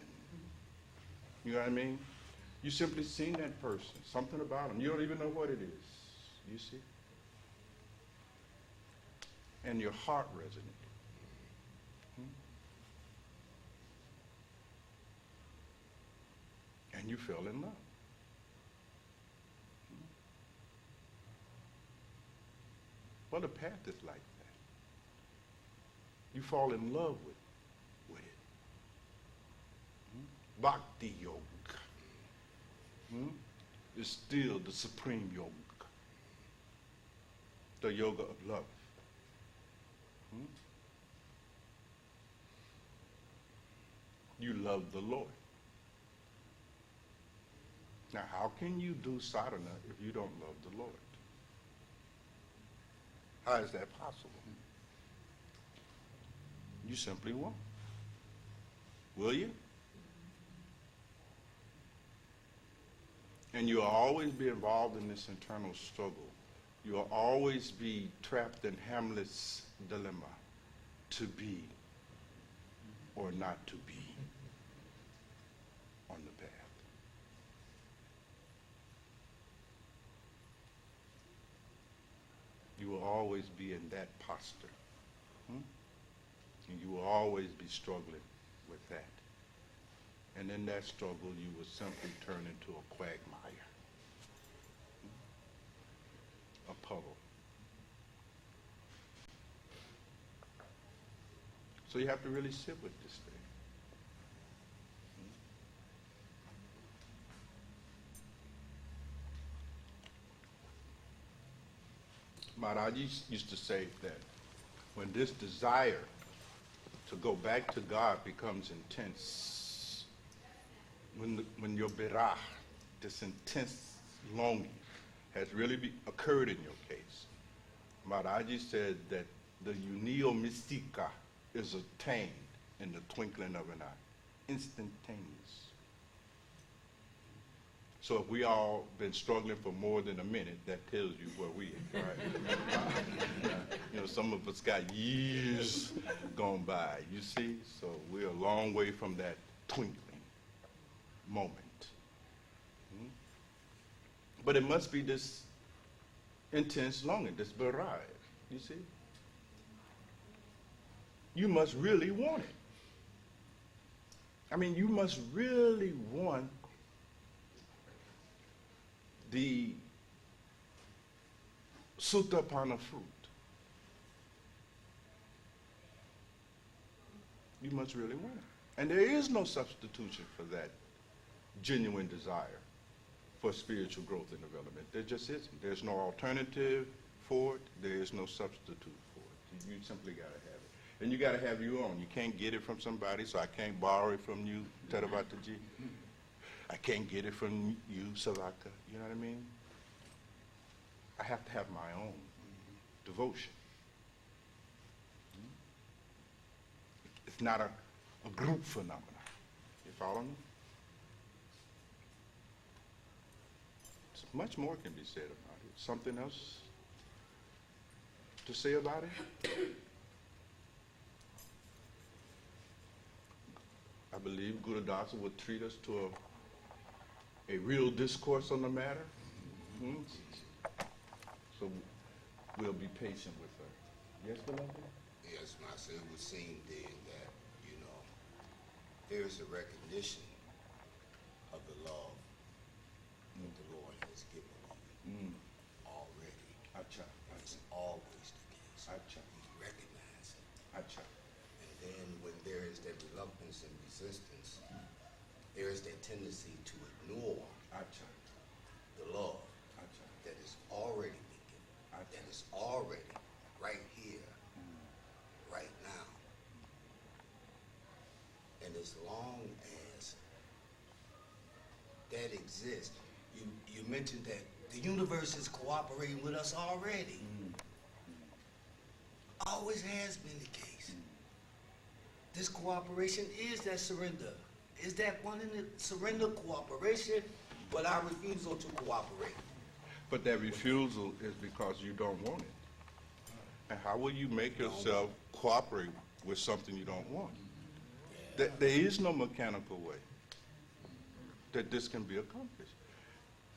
you know what I mean? You simply seen that person, something about him. You don't even know what it is, you see? And your heart resonated. And you fell in love. Well, the path is like that. You fall in love with it. Bhakti yoga is still the supreme yoga. the yoga of love. Hmm? You love the Lord. Now, how can you do sadhana if you don't love the Lord? How is that possible? You simply won't. Will you? And you'll always be involved in this internal struggle. You'll always be trapped in Hamlet's dilemma, to be or not to be on the path. You will always be in that posture. Hmm? And you will always be struggling with that. And in that struggle, you will simply turn into a quagmire, a puddle. So you have to really sit with this thing. Maharaji used to say that when this desire to go back to God becomes intense, when your birah, this intense longing, has really occurred in your case, Maharaji said that the unio mystica is attained in the twinkling of an eye, instantaneous. So if we all been struggling for more than a minute, that tells you where we are, right? You know, some of us got years gone by, you see? So we're a long way from that twinkling moment. Hmm? But it must be this intense longing, this barrage, you see? You must really want it. I mean, you must really want the Sutapana fruit. You must really want it. And there is no substitution for that genuine desire for spiritual growth and development. There just isn't. There's no alternative for it. There is no substitute for it. You simply got to have it. And you got to have your own. You can't get it from somebody, so I can't borrow it from you, Theravadaji. I can't get it from you, Savaka. You know what I mean? I have to have my own devotion. It's not a group phenomenon. You follow me? So much more can be said about it. Something else to say about it? I believe Guru Dasa would treat us to a real discourse on the matter. Hmm? So we'll be patient with her. Yes, beloved? Yes, Master, it would seem then that, you know, there's a recognition of the love that the Lord has given you already. Acha. It's always the case. Acha. You recognize it. Acha. And then when there is that reluctance and resistance, there is that tendency to ignore Acha. the love Acha. that is already been given, that is already right here, right now. And as long as that exists, you mentioned that the universe is cooperating with us already. Always has been the case. This cooperation is that surrender. Is that one in the surrender cooperation, but our refusal to cooperate? But that refusal is because you don't want it. And how will you make yourself cooperate with something you don't want? There is no mechanical way that this can be accomplished.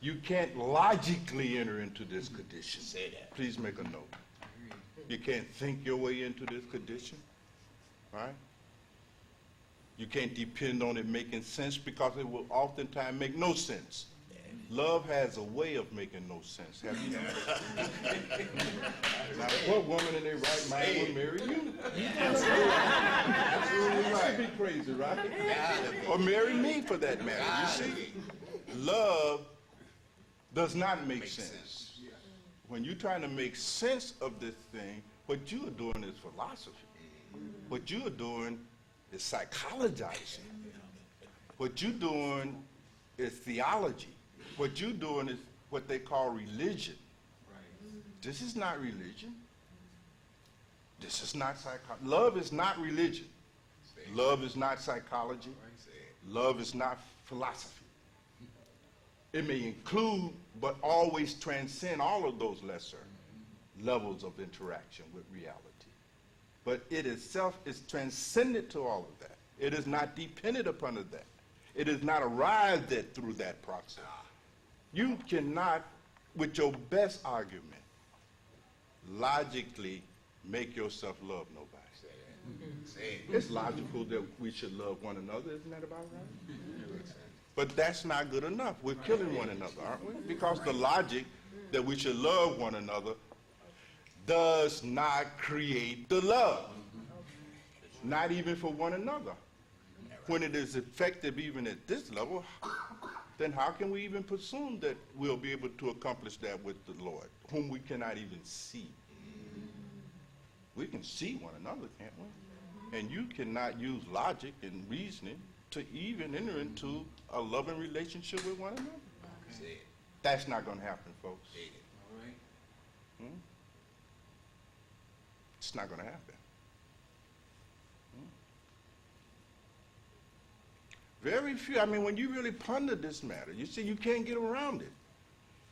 You can't logically enter into this condition. Say that. Please make a note. You can't think your way into this condition, right? You can't depend on it making sense because it will oftentimes make no sense. Love has a way of making no sense. Have you noticed? Now, what woman in their right mind would marry you? Absolutely right. That'd be crazy, right? Or marry me for that matter. You see, love does not make sense. when you're trying to make sense of this thing, what you are doing is philosophy. What you are doing is psychologizing. What you're doing is theology. What you're doing is what they call religion. This is not religion. This is not psychology. Love is not religion. Love is not psychology. Love is not philosophy. It may include, but always transcend all of those lesser levels of interaction with reality. But it itself is transcendent to all of that. It is not dependent upon that. It is not arrived at through that process. You cannot, with your best argument, logically make yourself love nobody. It's logical that we should love one another, isn't that about right? But that's not good enough. We're killing one another, aren't we? Because the logic that we should love one another does not create the love. Not even for one another. When it is effective even at this level, then how can we even presume that we'll be able to accomplish that with the Lord, whom we cannot even see? We can see one another, can't we? And you cannot use logic and reasoning to even enter into a loving relationship with one another. That's not going to happen, folks. It's not going to happen. Very few. I mean, when you really ponder this matter, you see, you can't get around it.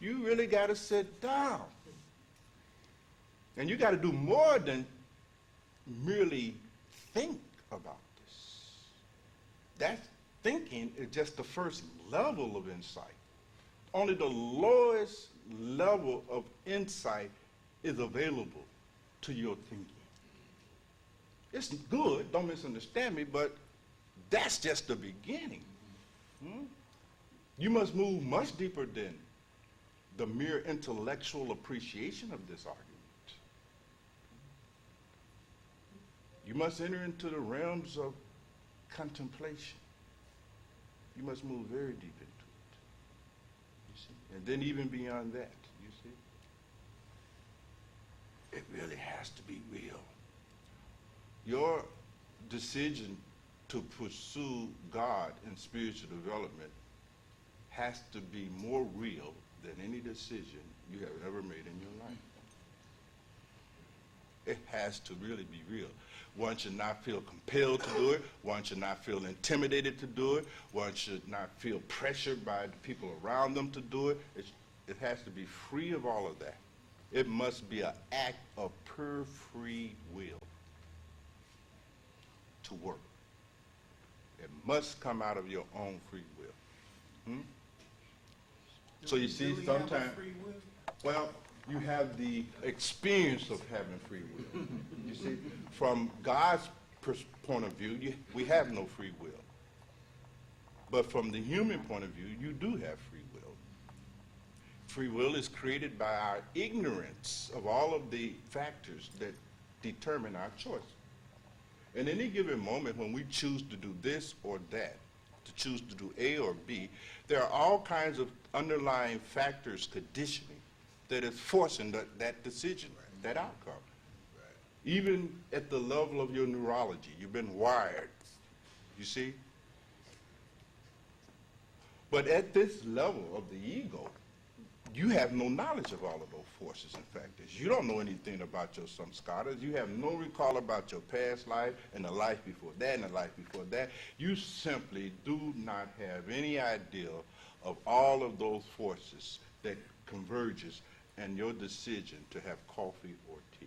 You really got to sit down. And you got to do more than merely think about this. That thinking is just the first level of insight. Only the lowest level of insight is available to your thinking. It's good, don't misunderstand me, but that's just the beginning. You must move much deeper than the mere intellectual appreciation of this argument. You must enter into the realms of contemplation. You must move very deep into it. You see? And then even beyond that, you see? It really has to be real. Your decision to pursue God in spiritual development has to be more real than any decision you have ever made in your life. It has to really be real. One should not feel compelled to do it. One should not feel intimidated to do it. One should not feel pressured by the people around them to do it. It has to be free of all of that. It must be an act of pure free will to work. It must come out of your own free will. So you see, sometimes, well, you have the experience of having free will. You see, from God's point of view, we have no free will. But from the human point of view, you do have free will. Free will is created by our ignorance of all of the factors that determine our choice. In any given moment when we choose to do this or that, to choose to do A or B, there are all kinds of underlying factors, conditioning, that is forcing that decision, that outcome. Even at the level of your neurology, you've been wired, you see? But at this level of the ego, you have no knowledge of all of those forces and factors. You don't know anything about your samskaras. You have no recall about your past life and the life before that and the life before that. You simply do not have any idea of all of those forces that converges in your decision to have coffee or tea.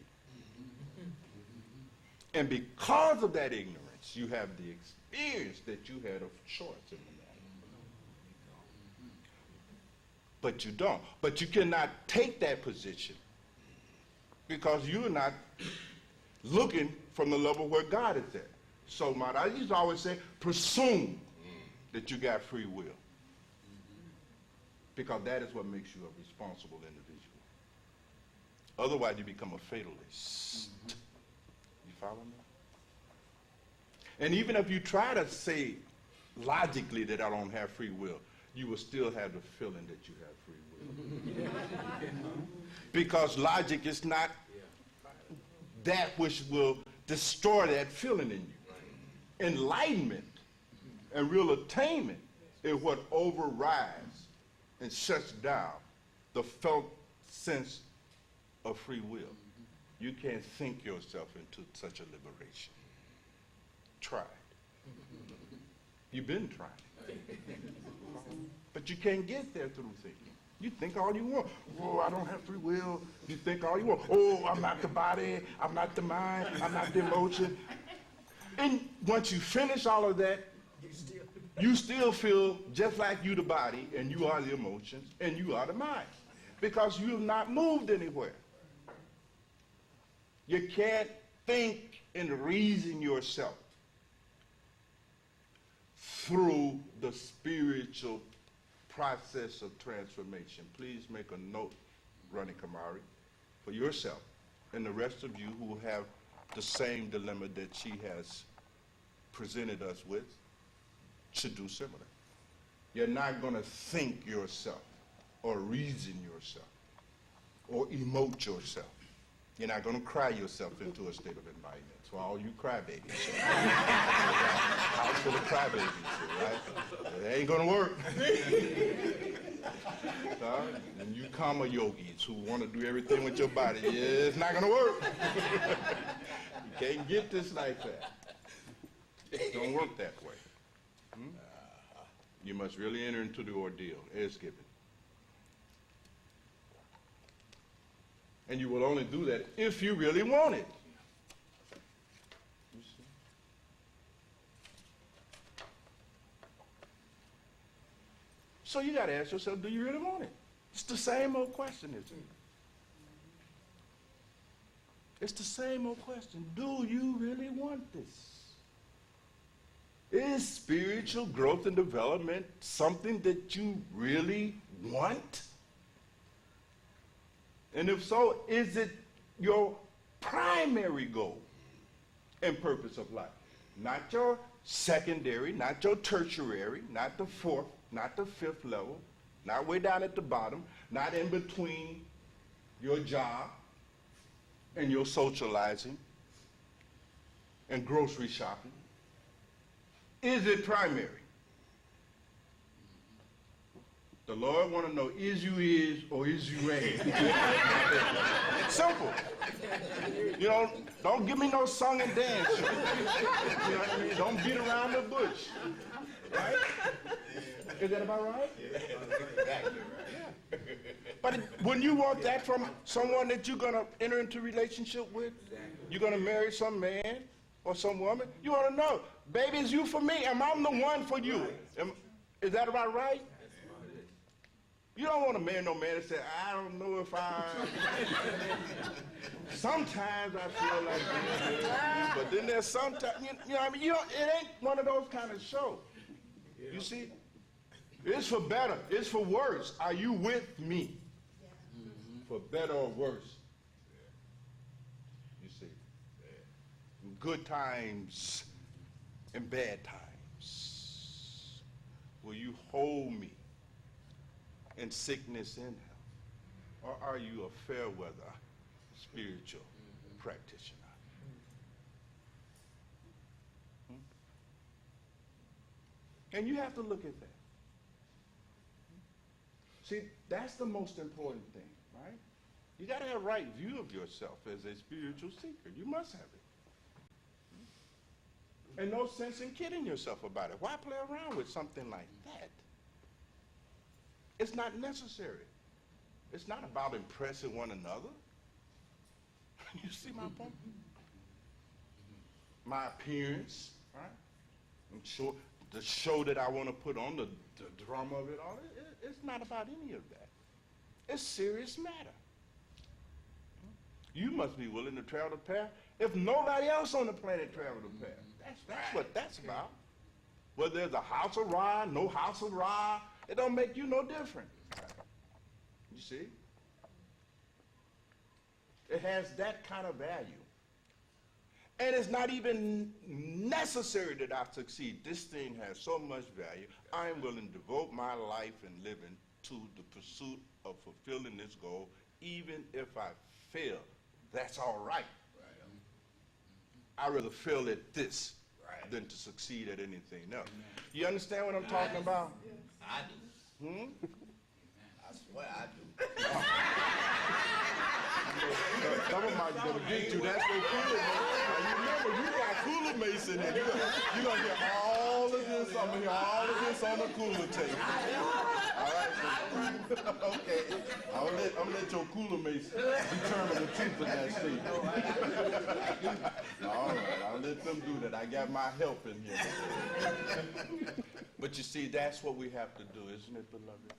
And because of that ignorance, you have the experience that you had of choice in the matter. But you don't. But you cannot take that position because you're not looking from the level where God is at. So I used to always say, presume that you got free will. Because that is what makes you a responsible individual. Otherwise, you become a fatalist. You follow me? And even if you try to say logically that I don't have free will, you will still have the feeling that you have free will. because logic is not that which will destroy that feeling in you. Enlightenment and real attainment is what overrides and shuts down the felt sense of free will. You can't think yourself into such a liberation. Try it. You've been trying. But you can't get there through thinking. You think all you want. Oh, I don't have free will. You think all you want. Oh, I'm not the body. I'm not the mind. I'm not the emotion. And once you finish all of that, you still feel just like you the body, and you are the emotions, and you are the mind. Because you have not moved anywhere. You can't think and reason yourself through the spiritual process of transformation. Please make a note, Ronnie Kamari, for yourself and the rest of you who have the same dilemma that she has presented us with should do similar. You're not going to think yourself or reason yourself or emote yourself. You're not going to cry yourself into a state of enlightenment. So all you crybabies, house full of crybabies, right? It ain't going to work. And you karma yogis who want to do everything with your body, yeah, it's not going to work. You can't get this like that. It don't work that way. You must really enter into the ordeal, as given. And you will only do that if you really want it. You see? So you got to ask yourself, do you really want it? It's the same old question, isn't it? It's the same old question. Do you really want this? Is spiritual growth and development something that you really want? And if so, is it your primary goal and purpose of life? Not your secondary, not your tertiary, not the fourth, not the fifth level, not way down at the bottom, not in between your job and your socializing and grocery shopping. Is it primary? The Lord want to know, is you is or is you ain't? Simple. You know, don't give me no song and dance. You know what I mean? Don't beat around the bush. Right? Is that about right? Exactly right. Yeah. But when you want that from someone that you're going to enter into relationship with, you're going to marry some man or some woman, you want to know, baby, is you for me? Am I the one for you? Is that about right? You don't want to marry no man that say, I don't know if I... Sometimes I feel like this, but then there's sometimes, you know what I mean? It ain't one of those kind of shows. You see? It's for better. It's for worse. Are you with me? For better or worse? You see? Good times and bad times. Will you hold me in sickness and health? Or are you a fair weather spiritual practitioner? And you have to look at that. See, that's the most important thing, right? You got to have a right view of yourself as a spiritual seeker. You must have it. And no sense in kidding yourself about it. Why play around with something like that? It's not necessary. It's not about impressing one another. You see my point? My appearance, right? I'm sure the show that I want to put on, the drama of it all, it's not about any of that. It's a serious matter. You must be willing to travel the path if nobody else on the planet traveled the path. That's what that's about. Whether there's a house of Ra, no house of Ra, it don't make you no different. You see? It has that kind of value. And it's not even necessary that I succeed. This thing has so much value. I am willing to devote my life and living to the pursuit of fulfilling this goal even if I fail, that's all right. I'd rather fail at this than to succeed at anything else. You understand what I'm talking about? I do. I swear I do. Some of my gonna get you. That's what Cooler Mason. Now, you remember, you got Cooler Mason there. You're gonna hear all of this. I'm gonna hear all of this on the cooler tape. All right. Okay. I'm gonna let your Cooler Mason determine the truth of that statement. All right. I'll let them do that. I got my help in here. But you see, that's what we have to do, isn't it, beloved?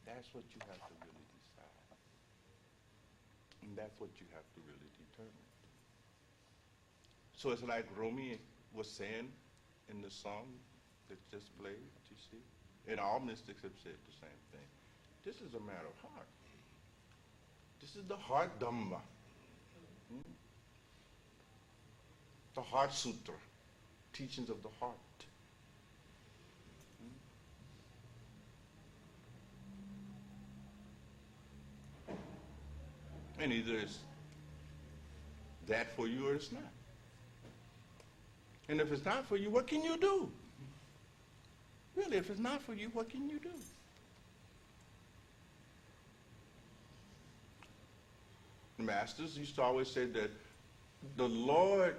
That's what you have to really decide. And that's what you have to really determine. So it's like Romy was saying in the song that just played, you see? And all mystics have said the same thing. This is a matter of heart. This is the heart Dhamma. The Heart Sutra, teachings of the heart. And either it's that for you or it's not. And if it's not for you, what can you do? Really, if it's not for you, what can you do? The masters used to always say that the Lord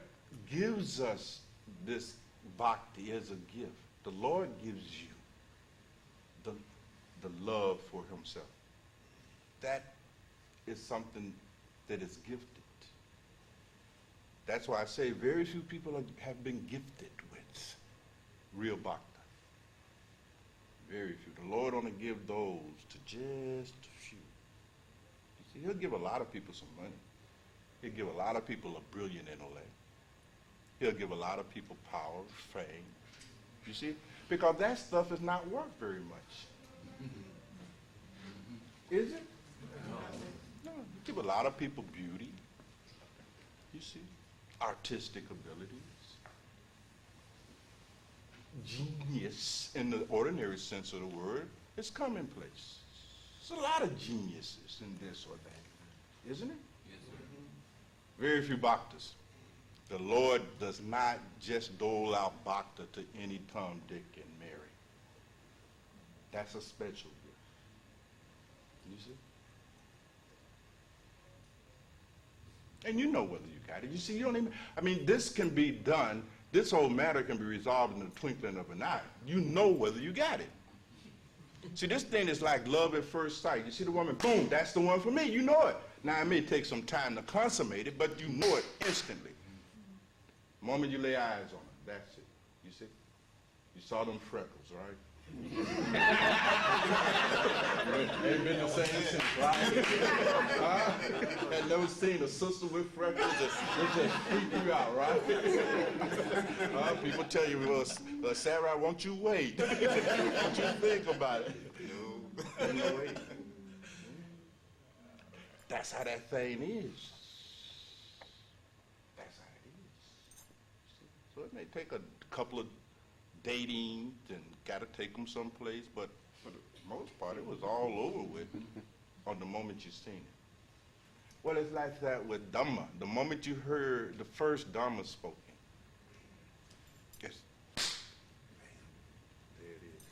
gives us this bhakti as a gift. The Lord gives you the love for himself. That is something that is gifted. That's why I say very few people have been gifted with real bhakti. Very few. The Lord only gives those to just a few. You see, he'll give a lot of people some money. He'll give a lot of people a brilliant intellect. He'll give a lot of people power, fame. You see? Because that stuff is not worth very much. Is it? No. Give a lot of people beauty. You see? Artistic abilities. Genius, in the ordinary sense of the word, is commonplace. There's a lot of geniuses in this or that, isn't it? Yes, sir. Very few bhaktas. The Lord does not just dole out bhakta to any Tom, Dick, and Mary. That's a special gift. You see? And you know whether you got it. You see, you don't even, I mean, this can be done, this whole matter can be resolved in the twinkling of an eye. You know whether you got it. See, this thing is like love at first sight. You see the woman, boom, that's the one for me. You know it. Now, it may take some time to consummate it, but you know it instantly. The moment you lay eyes on it, that's it. You see? You saw them freckles, right? Ain't been the same since, right? Had never seen a sister with freckles that just freak you out, right? People tell you, well, Sarah, won't you wait? Won't you think about it? No. Wait. That's how that thing is. That's how it is. So it may take a couple of dating and got to take them someplace, but for the most part, it was all over with on the moment you seen it. Well, it's like that with Dhamma. The moment you heard the first Dhamma spoken, it's, there it is.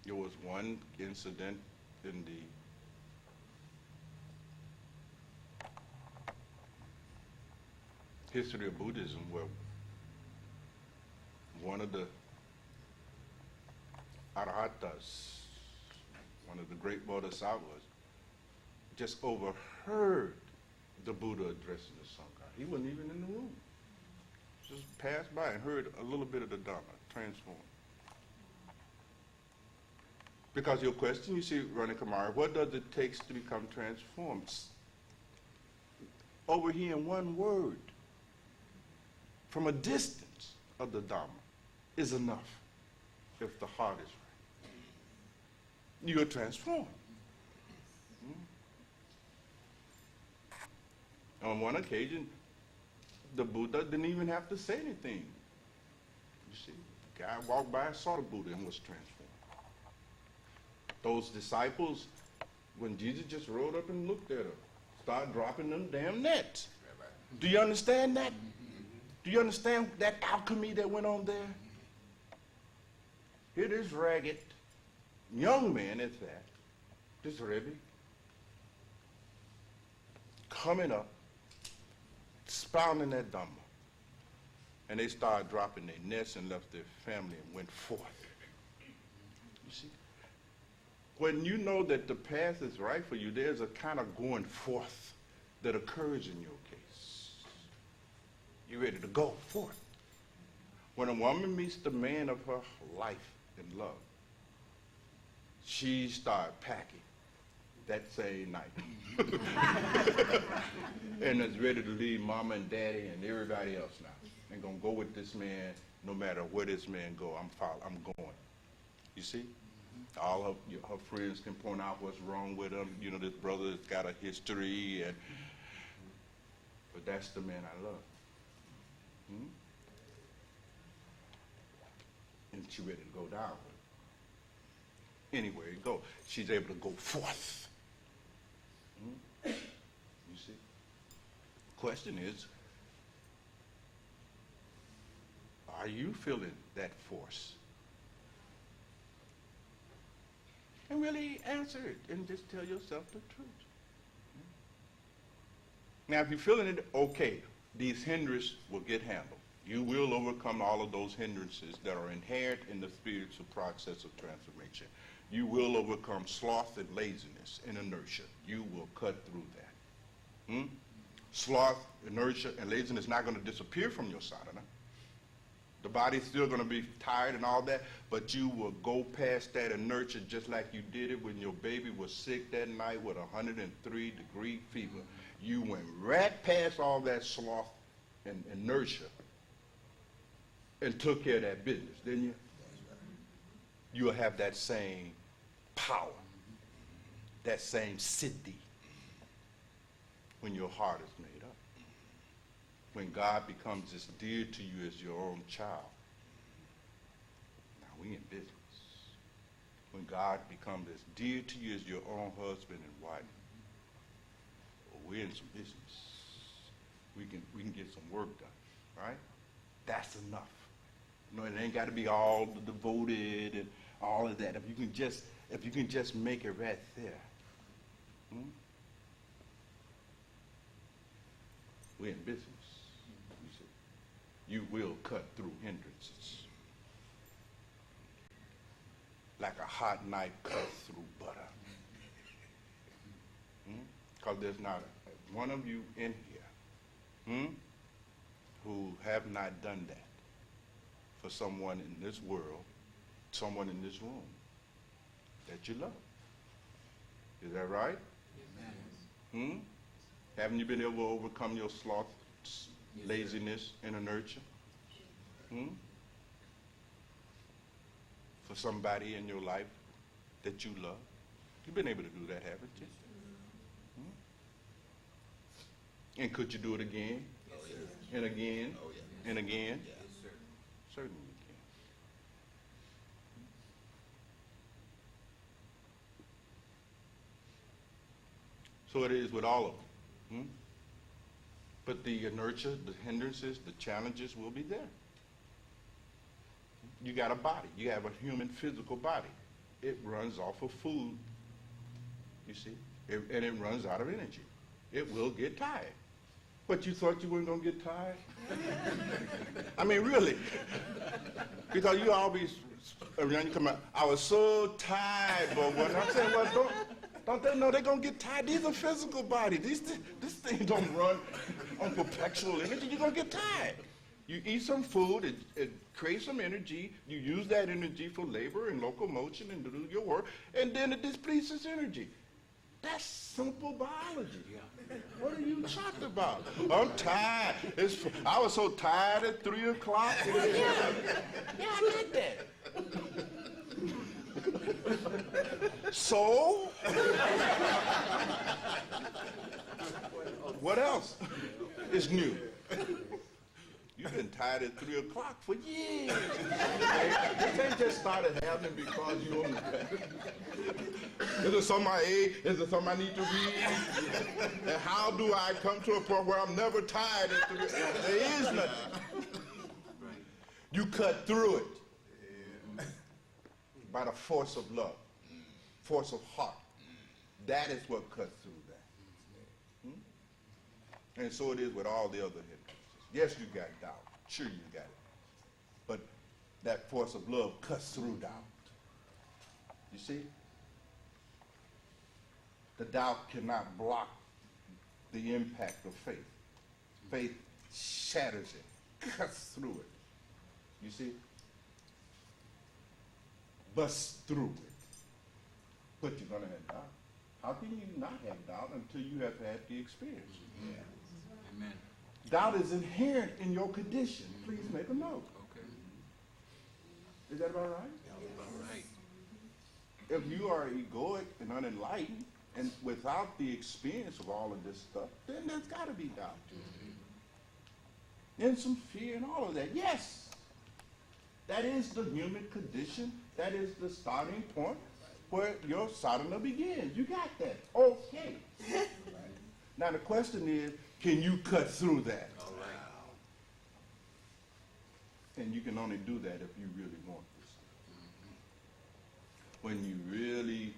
There was one incident in the history of Buddhism where one of the Arahatas, one of the great bodhisattvas, just overheard the Buddha addressing the Sangat. He wasn't even in the room. Just passed by and heard a little bit of the Dhamma transformed. Because your question, you see, Rani Kumar, what does it take to become transformed? Overhearing one word from a distance of the Dhamma is enough if the heart is right. You're transformed. On one occasion, the Buddha didn't even have to say anything. You see, guy walked by, saw the Buddha, and was transformed. Those disciples, when Jesus just rode up and looked at them, started dropping them damn nets. Do you understand that? Do you understand that alchemy that went on there? Here this ragged young man at that, this Rebbe, coming up, expounding that Dhamma. And they started dropping their nets and left their family and went forth. You see? When you know that the path is right for you, there's a kind of going forth that occurs in your case. You're ready to go forth. When a woman meets the man of her life in love, she started packing that same night. And is ready to leave mama and daddy and everybody else now. And gonna go with this man no matter where this man go. I'm going. You see? All of her friends can point out what's wrong with him. You know, this brother has got a history, but that's the man I love. Hmm? And she's ready to go down with him. Anywhere you go, she's able to go forth. Hmm? You see? Question is, are you feeling that force? And really answer it and just tell yourself the truth. Now, if you're feeling it, okay, these hindrances will get handled. You will overcome all of those hindrances that are inherent in the spiritual process of transformation. You will overcome sloth and laziness and inertia. You will cut through that. Sloth, inertia, and laziness is not going to disappear from your sadhana. The body's still going to be tired and all that, but you will go past that inertia just like you did it when your baby was sick that night with 103-degree fever. You went right past all that sloth and inertia and took care of that business, didn't you? You'll have that same power, that same siddhi when your heart is made up. When God becomes as dear to you as your own child. Now we in business. When God becomes as dear to you as your own husband and wife, well, we're in some business. We can get some work done, right? That's enough. You know, it ain't got to be all devoted and all of that. If you can just make it right there. We're in business. You will cut through hindrances. Like a hot knife cuts through butter. Because there's not one of you in here who have not done that for someone in this world, someone in this room that you love. Is that right? Yes. Haven't you been able to overcome your sloth, laziness, and inertia? For somebody in your life that you love? You've been able to do that, haven't you? And could you do it again? Oh, yes. And again? Oh, yeah. And again? Yes, sir. Certainly you can. So it is with all of them. But the inertia, the hindrances, the challenges will be there. You got a body. You have a human physical body. It runs off of food, you see, and it runs out of energy. It will get tired. But you thought you weren't going to get tired? I mean, really. Because you always, every time you come out, I was so tired, but what I'm saying, well, don't they know they're going to get tired? These are physical bodies. This thing don't run on perpetual energy. You're going to get tired. You eat some food, it creates some energy. You use that energy for labor and locomotion and to do your work, and then it depletes its energy. That's simple biology. What are you talking about? I'm tired. I was so tired at 3 o'clock. Yeah, I like that. So, what else is new? been tired at 3 o'clock for years. This ain't just started happening because you on the Is it something I ate? Is it something I need to read? And how do I come to a point where I'm never tired at 3 o'clock? There is nothing. You cut through it by the force of love, force of heart. That is what cuts through that. And so it is with all the other hindrances. Yes, you got doubt. Sure, you got it. But that force of love cuts through doubt. You see? The doubt cannot block the impact of faith. Faith shatters it, cuts through it. You see? Busts through it. But you're going to have doubt. How can you not have doubt until you have had the experience? Yeah. Amen. Doubt is inherent in your condition. Please make a note. Okay. Is that about right? All right. If you are egoic and unenlightened and without the experience of all of this stuff, then there's got to be doubt. And some fear and all of that. Yes. That is the human condition. That is the starting point where your sadhana begins. You got that. Okay. Now the question is, can you cut through that? All right. And you can only do that if you really want this. When you really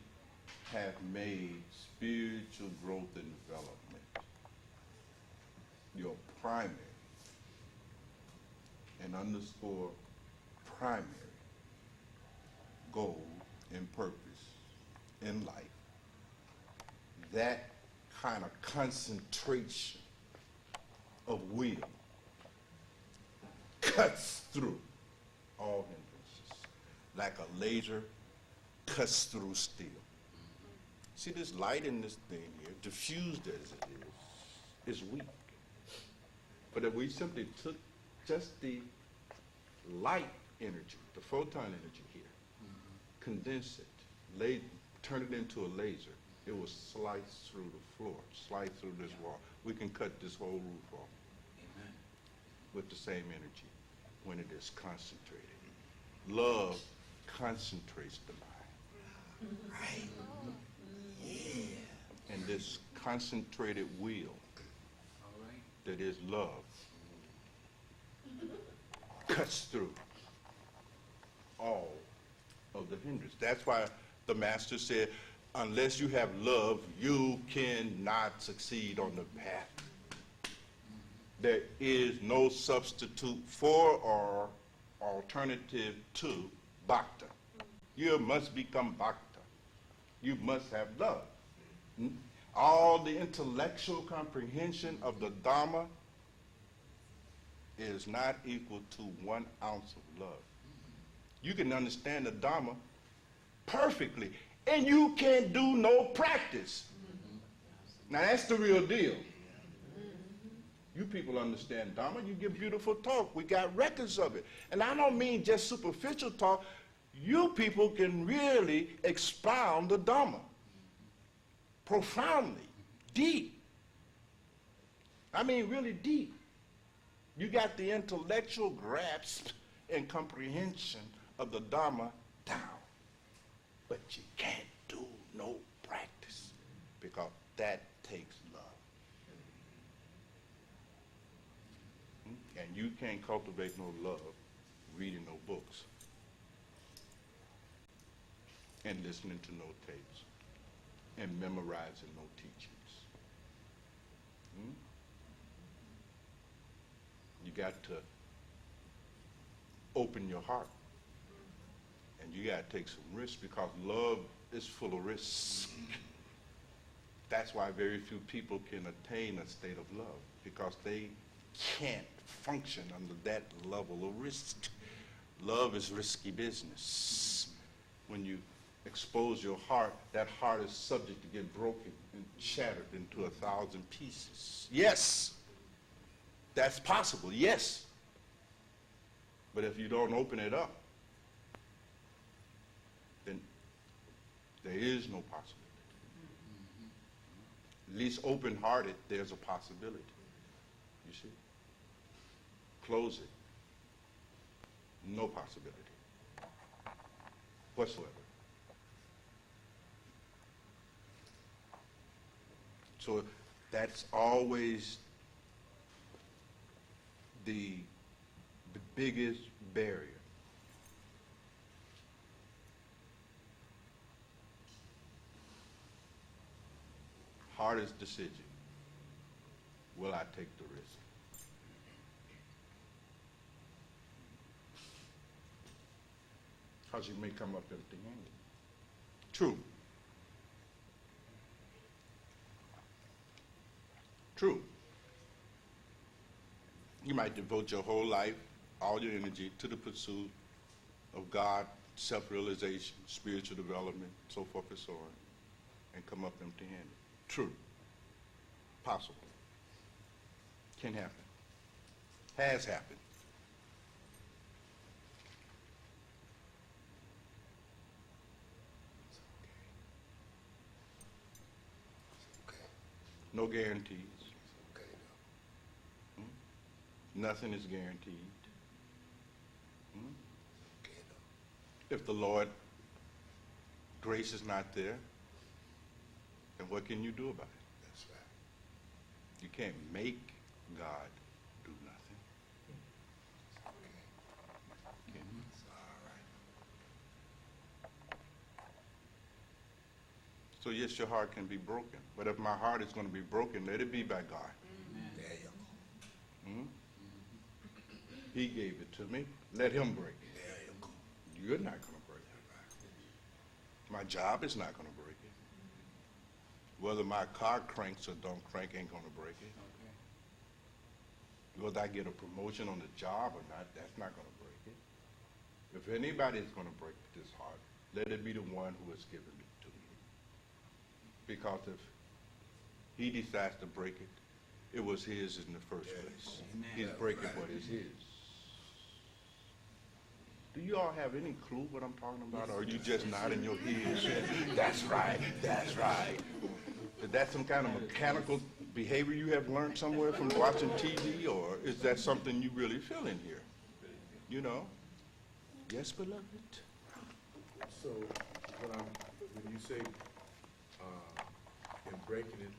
have made spiritual growth and development your primary, and underscore primary, goal and purpose in life, that kind of concentration of will cuts through all hindrances like a laser cuts through steel. See, this light in this thing here, diffused as it is weak. But if we simply took just the light energy, the photon energy here, condense it, turn it into a laser, it will slice through the floor, slice through this wall. We can cut this whole roof off. Amen. With the same energy when it is concentrated. Love concentrates the mind. Right. And this concentrated will All right. that is love cuts through all of the hindrance. That's why the master said, unless you have love, you cannot succeed on the path. There is no substitute for or alternative to bhakta. You must become bhakta. You must have love. All the intellectual comprehension of the Dhamma is not equal to 1 ounce of love. You can understand the Dhamma perfectly, and you can do no practice. Now that's the real deal. You people understand Dhamma, you give beautiful talk. We got records of it. And I don't mean just superficial talk. You people can really expound the Dhamma profoundly, deep. I mean really deep. You got the intellectual grasp and comprehension of the Dhamma down. But you can't do no practice because that takes love. And you can't cultivate no love reading no books and listening to no tapes and memorizing no teachings. You got to open your heart, and you got to take some risks because love is full of risks. That's why very few people can attain a state of love, because they can't function under that level of risk. Love is risky business. When you expose your heart, that heart is subject to get broken and shattered into 1,000 pieces. Yes, that's possible, yes. But if you don't open it up, then there is no possibility. At least open-hearted, there's a possibility, you see. close it. No possibility whatsoever. So that's always the biggest barrier. Hardest decision. Will I take the risk? Because you may come up empty-handed. True. True. You might devote your whole life, all your energy to the pursuit of God, self-realization, spiritual development, so forth and so on, and come up empty-handed. True. Possible. Can happen. Has happened. No guarantees. Okay, Nothing is guaranteed. okay, If the Lord grace is not there, then what can you do about it? that's right. You can't make God do nothing. Okay, Can you? all right. So yes, your heart can be broken. But if my heart is going to be broken, let it be by God. There you go. Hmm? He gave it to me. Let him break it. There you go. You're not going to break it. My job is not going to break it. Whether my car cranks or don't crank ain't going to break it. Whether I get a promotion on the job or not, that's not going to break it. If anybody is going to break this heart, let it be the one who has given it to me. Because if he decides to break it, it was his in the first place. Amen. He's breaking what is his. Do you all have any clue what I'm talking about? Or are you just nodding your head saying, that's right, that's right? Is that some kind of mechanical behavior you have learned somewhere from watching TV, or is that something you really feel in here? You know? Yes, beloved? So, when you say in breaking it,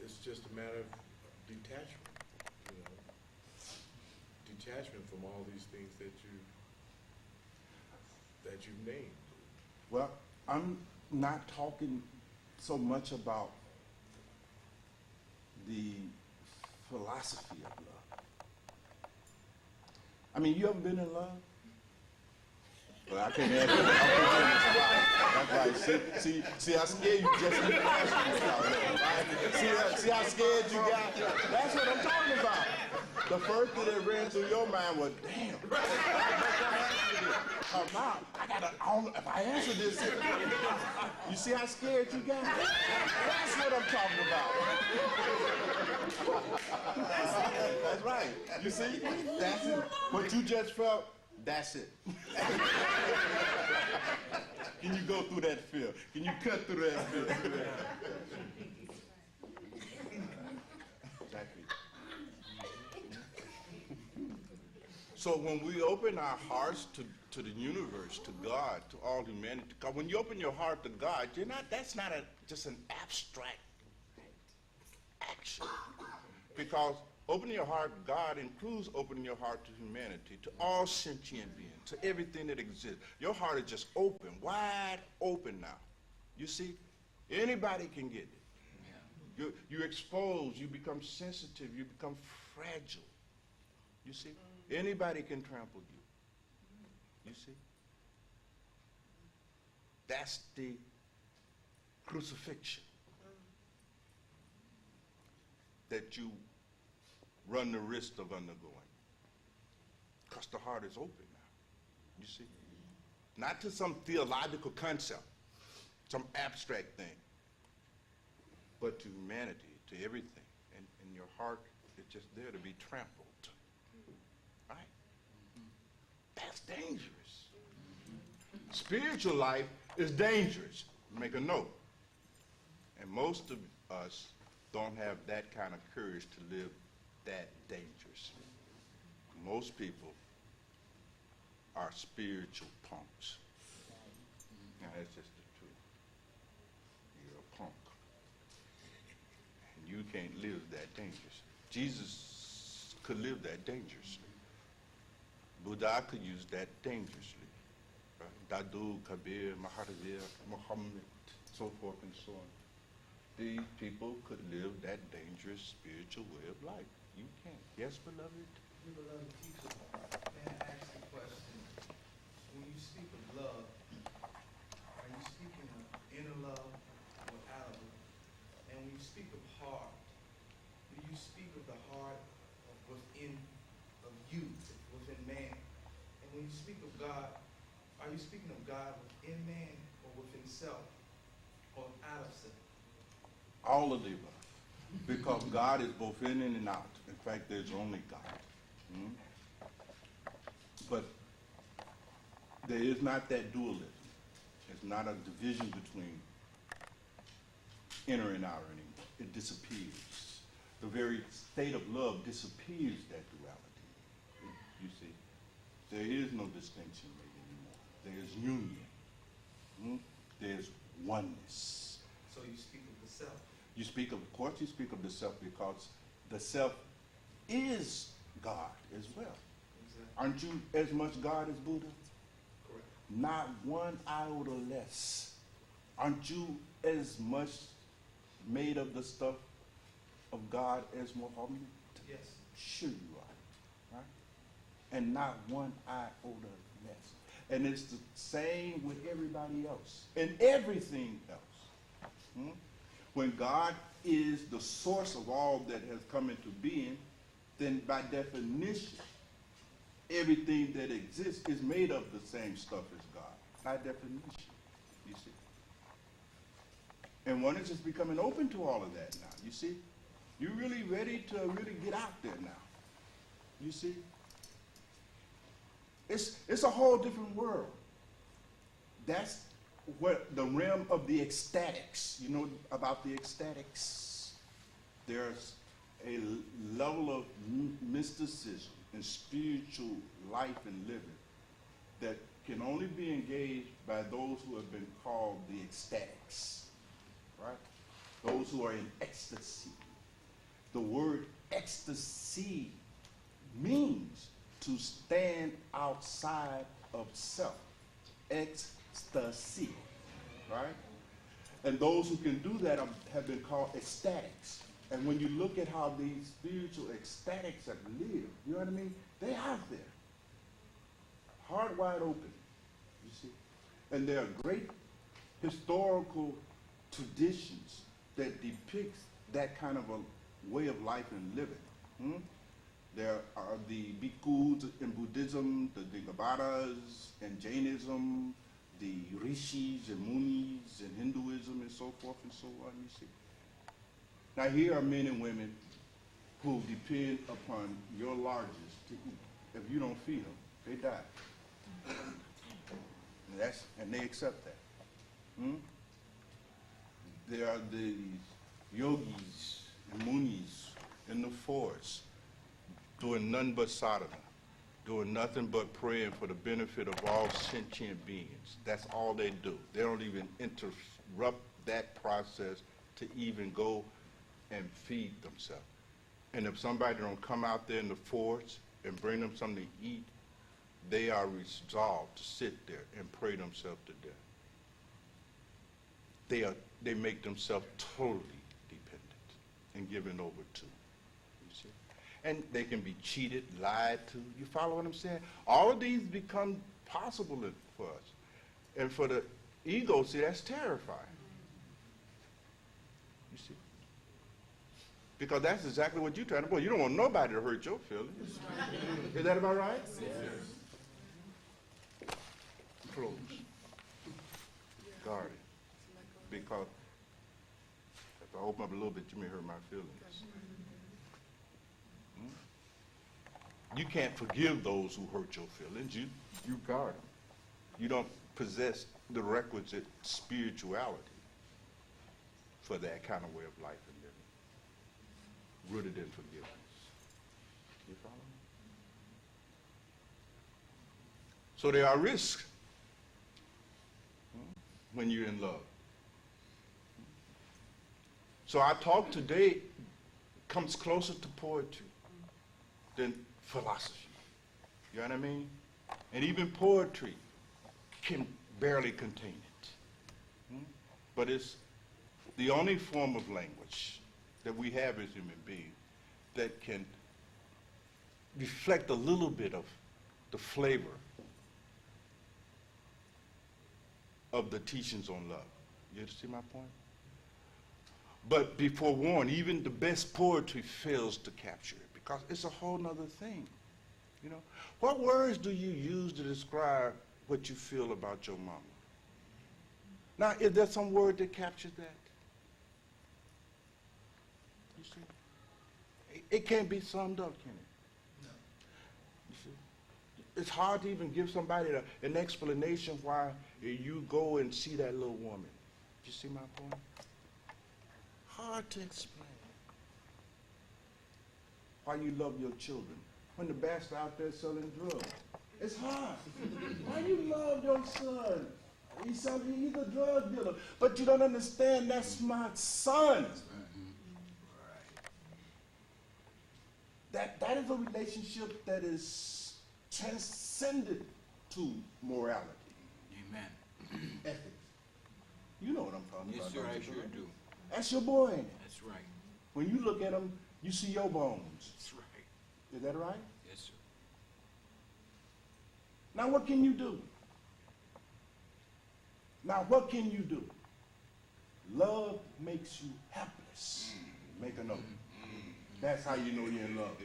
it's just a matter of detachment, you know, detachment from all these things that you've named. Well, I'm not talking so much about the philosophy of love. I mean, you ever been in love? Well, I can't answer that. That's right. See how scared you just keep asking me about that, right? See how scared you got? That's what I'm talking about. The first thing that ran through your mind was, damn. Now, I don't know if I answer this. You see how scared you got? That's what I'm talking about. That's right. You see? That's it. What you just felt, that's it. Can you go through that fear? Can you cut through that fear? Exactly. So when we open our hearts to the universe, to God, to all humanity, because when you open your heart to God, that's not just an abstract action. Because opening your heart to God includes opening your heart to humanity, to all sentient beings, to everything that exists. Your heart is just open, wide open now. You see, anybody can get it. You expose, you become sensitive, you become fragile. You see, anybody can trample you. You see, that's the crucifixion that you run the risk of undergoing. Because the heart is open now, you see. Not to some theological concept, some abstract thing, but to humanity, to everything. And your heart is just there to be trampled, right? That's dangerous. Spiritual life is dangerous. Make a note. And most of us don't have that kind of courage to live that dangerously. most people are spiritual punks. Now, that's just the truth. You're a punk. And you can't live that dangerously. Jesus could live that dangerously. Buddha could use that dangerously. Right? Dadu, Kabir, Mahavir, Muhammad, so forth and so on. These people could live that dangerous spiritual way of life. You can't. Yes, beloved? You beloved teacher, may I ask a question? When you speak of love, are you speaking of inner love or outer love? And when you speak of heart, do you speak of the heart of within of you, within man? And when you speak of God, are you speaking of God within man or within self or out of self? All of the above. Because God is both in and out. In fact, there's only God. Hmm? But there is not that dualism. It's not a division between inner and outer anymore. It disappears. The very state of love disappears that duality. You see, there is no distinction made anymore. There's union. Hmm? There's oneness. So you speak of the self. You speak of course, you speak of the self because the self is God as well. Exactly. Aren't you as much God as Buddha? Correct. Not one iota less. Aren't you as much made of the stuff of God as Muhammad? Yes. Sure you are, right? And not one iota less. And it's the same with everybody else and everything else. Hmm? When God is the source of all that has come into being, then by definition, everything that exists is made of the same stuff as God. By definition, you see. And one is just becoming open to all of that now, you see. You're really ready to really get out there now, you see. It's a whole different world. That's what the realm of the ecstatics. You know about the ecstatics? There's a level of mysticism and spiritual life and living that can only be engaged by those who have been called the ecstatics, right? Those who are in ecstasy. The word ecstasy means to stand outside of self. Ecstasy, right? And those who can do that have been called ecstatics. And when you look at how these spiritual ecstatics have lived, you know what I mean? They're out there, heart wide open, you see. And there are great historical traditions that depicts that kind of a way of life and living. Hmm? There are the bhikkhus in Buddhism, the Digambharas in Jainism, the rishis and munis in Hinduism and so forth and so on, you see. Now here are men and women who depend upon your largest to eat. If you don't feed them, they die. And they accept that. Hmm? There are the yogis and munis in the forest doing nothing but sadhana, doing nothing but praying for the benefit of all sentient beings. That's all they do. They don't even interrupt that process to even go and feed themselves. And if somebody don't come out there in the forest and bring them something to eat, they are resolved to sit there and pray themselves to death. They make themselves totally dependent and given over to. You see? And they can be cheated, lied to. You follow what I'm saying? All of these become possible for us. And for the ego, see, that's terrifying. You see? Because that's exactly what you're trying to do. You don't want nobody to hurt your feelings. Is that about right? Yes. Close. Guard it. Because if I open up a little bit, you may hurt my feelings. You can't forgive those who hurt your feelings. You guard them. You don't possess the requisite spirituality for that kind of way of life and living, rooted in forgiveness. You follow me? So there are risks when you're in love. So our talk today comes closer to poetry than philosophy. You know what I mean? And even poetry can barely contain it. But it's the only form of language that we have as human beings that can reflect a little bit of the flavor of the teachings on love. You see my point? But be forewarned, even the best poetry fails to capture it because it's a whole nother thing. You know, what words do you use to describe what you feel about your mama? Now, is there some word that captures that? You see? It can't be summed up, can it? No. You see? It's hard to even give somebody an explanation why you go and see that little woman. You see my point? Hard to explain. Why you love your children when the bastard out there selling drugs. It's hard. Why you love your son? He's a drug dealer. But you don't understand, that's my son. That is a relationship that is transcendent to morality. Amen. Ethics. You know what I'm talking Yes, about. sir, don't I you, sure brother? do. That's your boy. That's right. When you look at him, you see your bones. That's right. Is that right? Yes, sir. Now what can you do? Now what can you do? Love makes you helpless. Make a note. That's how you know you're in love.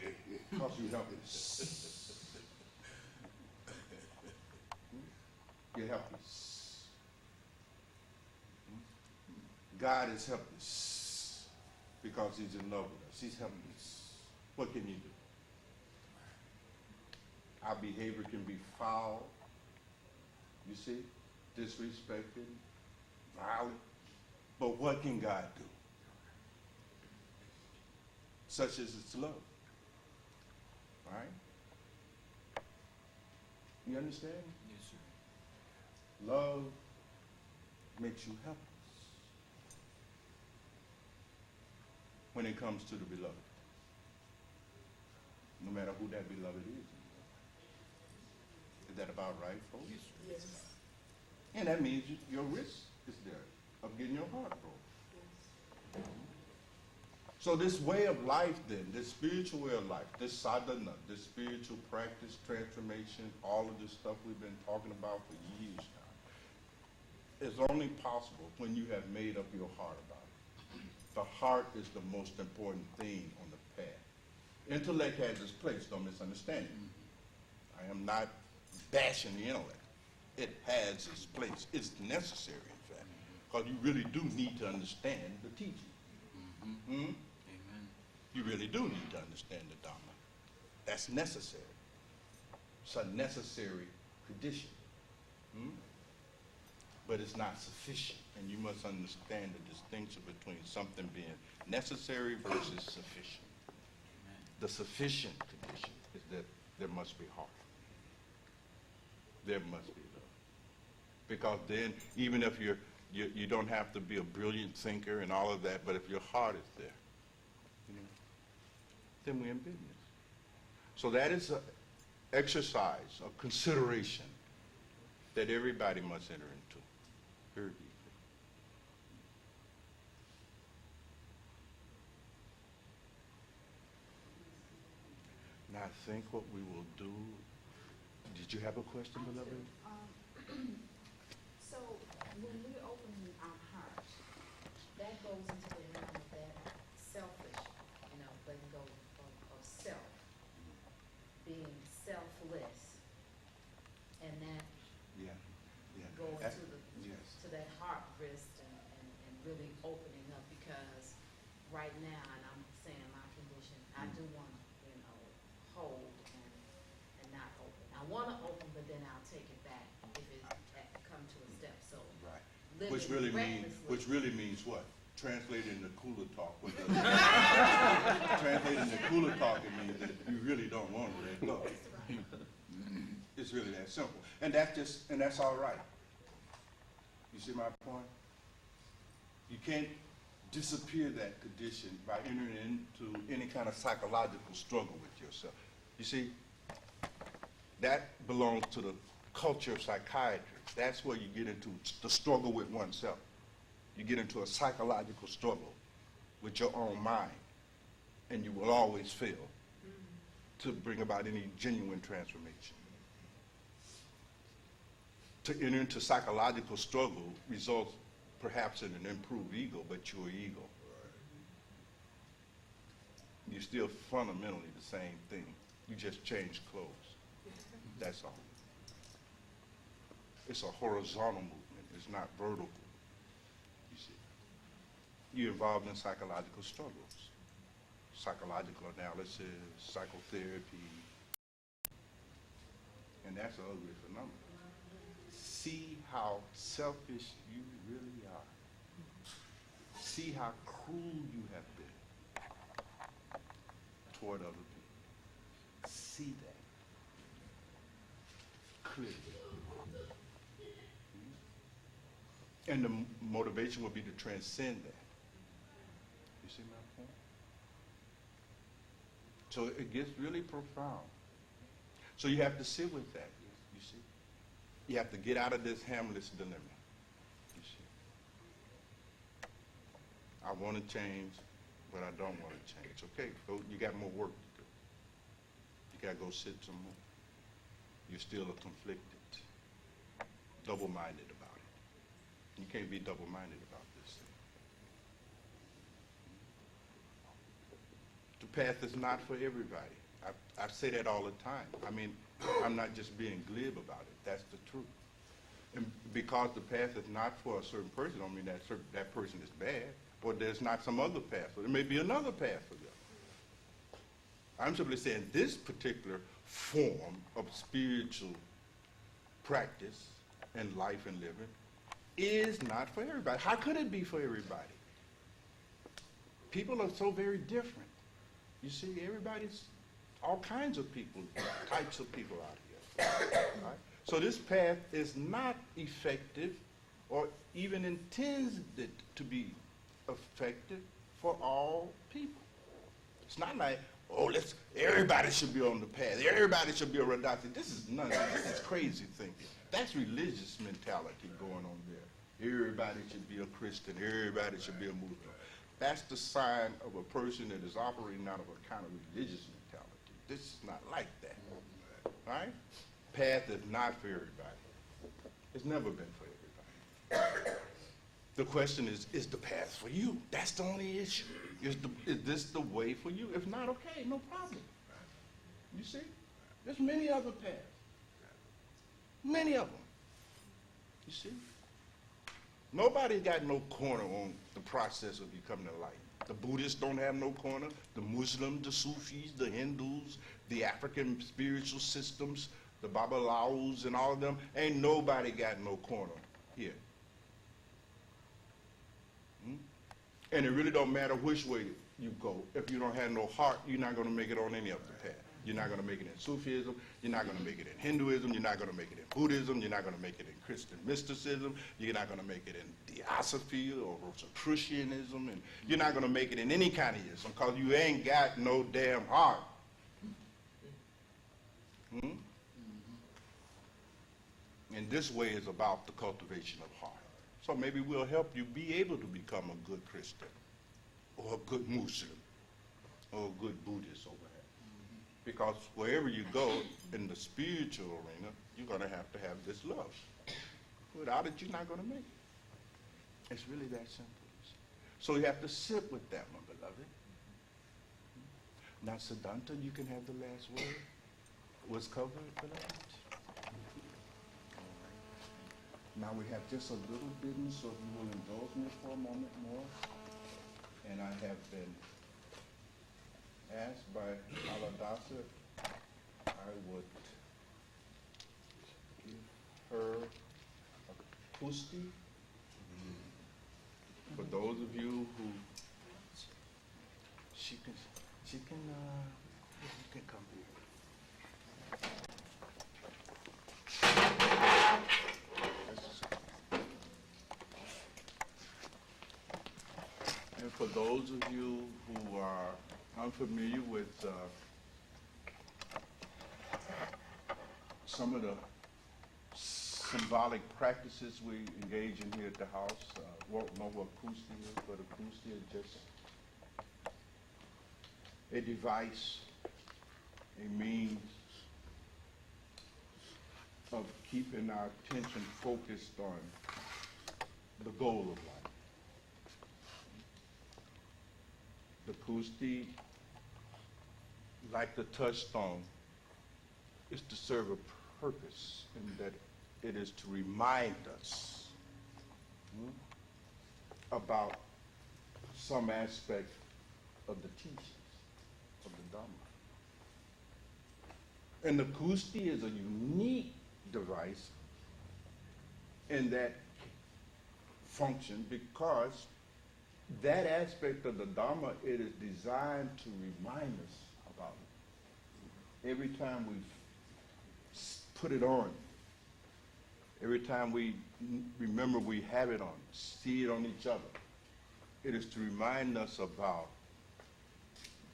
Because you're helpless. You're helpless. God is helpless because he's in love with us. He's helpless. What can you do? Our behavior can be foul, you see, disrespected, violent. But what can God do? Such as its love. Right? You understand? Yes, sir. Love makes you helpless when it comes to the beloved. No matter who that beloved is. Is that about right, folks? Yes, sir. Yes. And that means your risk is there of getting your heart broken. So this way of life then, this spiritual way of life, this sadhana, this spiritual practice, transformation, all of this stuff we've been talking about for years now, is only possible when you have made up your heart about it. The heart is the most important thing on the path. Intellect has its place, don't misunderstand it. I am not bashing the intellect. It has its place. It's necessary, in fact, because you really do need to understand the teaching. Amen. You really do need to understand the Dhamma. That's necessary. It's a necessary condition. But it's not sufficient. And you must understand the distinction between something being necessary versus sufficient. The sufficient condition is that there must be heart. There must be love. Because then, even if you don't have to be a brilliant thinker and all of that, but if your heart is there, then we're in business. So that is an exercise, a consideration that everybody must enter into very deeply. Now I think what we will do, did you have a question, beloved? So when we open our heart, that goes into the realm of that selfish, letting go of self, being selfless, and that Yeah. going That- to the yes. to that heart wrist and really opening up, because right now, and I'm saying my condition, I do want to hold and not open. I want to open, but then I'll take it back if it come to a step. So Right. living Which really recklessly. means what? Translated into cooler talk. Translated into cooler talk, it means that you really don't want to let go. It's really that simple. And that's all right. You see my point? You can't disappear that condition by entering into any kind of psychological struggle with yourself. You see, that belongs to the culture of psychiatry. That's where you get into the struggle with oneself. You get into a psychological struggle with your own mind, and you will always fail to bring about any genuine transformation. To enter into psychological struggle results perhaps in an improved ego, but you're ego. You're still fundamentally the same thing. You just change clothes. That's all. It's a horizontal movement. It's not vertical. You see. You're involved in psychological struggles. Psychological analysis, psychotherapy. And that's an ugly phenomenon. See how selfish you really are. See how cruel you have been toward other people. See that clearly. And the motivation will be to transcend that. You see my point? So it gets really profound. So you have to sit with that, you see. You have to get out of this Hamlet's dilemma, you see. I want to change, but I don't want to change. Okay, go, you got more work to do. You got to go sit some more. You're still conflicted, double-minded about it. You can't be double-minded about this thing. The path is not for everybody. I say that all the time. I mean, I'm not just being glib about it. That's the truth. And because the path is not for a certain person, I don't mean that person is bad, or there's not some other path. So there may be another path for them. I'm simply saying this particular form of spiritual practice and life and living is not for everybody. How could it be for everybody? People are so very different. You see, everybody's all kinds of people, types of people out here. Right? So this path is not effective or even intended to be effective for all people. It's not like, oh, everybody should be on the path. Everybody should be a Radhaci. This is nonsense. This is crazy thinking. That's religious mentality going on there. Everybody should be a Christian. Everybody should be a Muslim. That's the sign of a person that is operating out of a kind of religious mentality. This is not like that, right? Path is not for everybody. It's never been for everybody. The question is the path for you? That's the only issue. Is this the way for you? If not, okay, no problem. You see? There's many other paths. Many of them. You see? Nobody's got no corner on the process of becoming a light. The Buddhists don't have no corner. The Muslims, the Sufis, the Hindus, the African spiritual systems, the Babalaos and all of them, ain't nobody got no corner here. And it really don't matter which way you go. If you don't have no heart, you're not going to make it on any of the path. You're not going to make it in Sufism. You're not going to make it in Hinduism. You're not going to make it in Buddhism. You're not going to make it in Christian mysticism. You're not going to make it in Theosophy or Rosicrucianism. And you're not going to make it in any kind of ism because you ain't got no damn heart. And this way is about the cultivation of heart. So maybe we'll help you be able to become a good Christian or a good Muslim or a good Buddhist over there. Because wherever you go in the spiritual arena, you're going to have this love. Without it, you're not going to make it. It's really that simple. So you have to sit with that, my beloved. Now, Siddhanta, you can have the last word. Was covered, beloved? Now we have just a little business, so if you will indulge me for a moment more. And I have been asked by Aladasa if I would give her a pusti. For those of you who, she can come here. those of you who are unfamiliar with some of the symbolic practices we engage in here at the house, won't know what Kusti is, but a Kusti is just a device, a means of keeping our attention focused on the goal of life. The Kusti, like the touchstone, is to serve a purpose in that it is to remind us about some aspect of the teachings of the Dhamma. And the Kusti is a unique device in that function because that aspect of the Dhamma, it is designed to remind us about it. Every time we put it on, every time we remember we have it on, see it on each other, it is to remind us about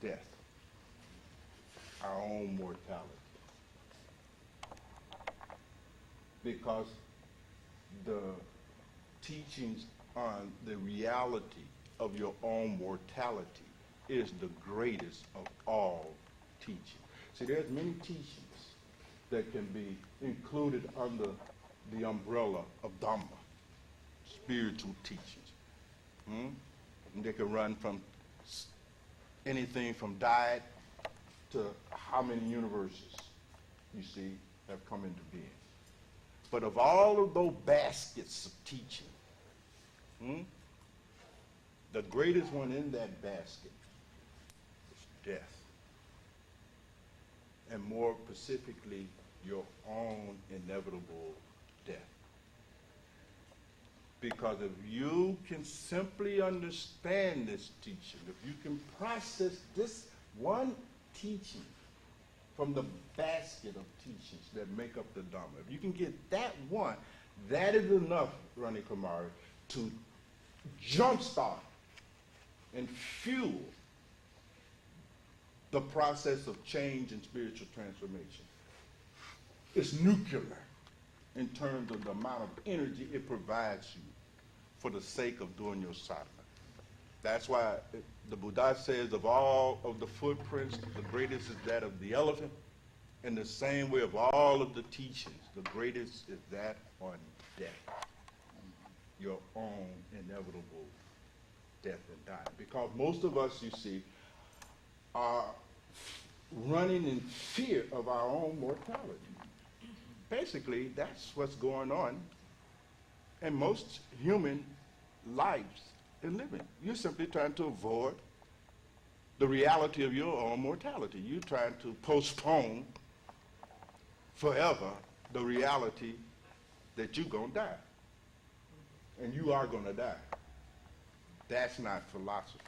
death, our own mortality. Because the teachings on the reality of your own mortality is the greatest of all teachings. See, there's many teachings that can be included under the umbrella of Dhamma, spiritual teachings. And they can run from anything from diet to how many universes, you see, have come into being. But of all of those baskets of teaching, the greatest one in that basket is death. And more specifically, your own inevitable death. Because if you can simply understand this teaching, if you can process this one teaching from the basket of teachings that make up the Dhamma, if you can get that one, that is enough, Rani Kumari, to jumpstart and fuel the process of change and spiritual transformation. It's nuclear in terms of the amount of energy it provides you for the sake of doing your sadhana. That's why the Buddha says of all of the footprints, the greatest is that of the elephant. In the same way of all of the teachings, the greatest is that on death. Your own inevitable death and dying. Because most of us, you see, are running in fear of our own mortality. Basically, that's what's going on in most human lives and living. You're simply trying to avoid the reality of your own mortality. You're trying to postpone forever the reality that you're going to die. And you are going to die. That's not philosophy.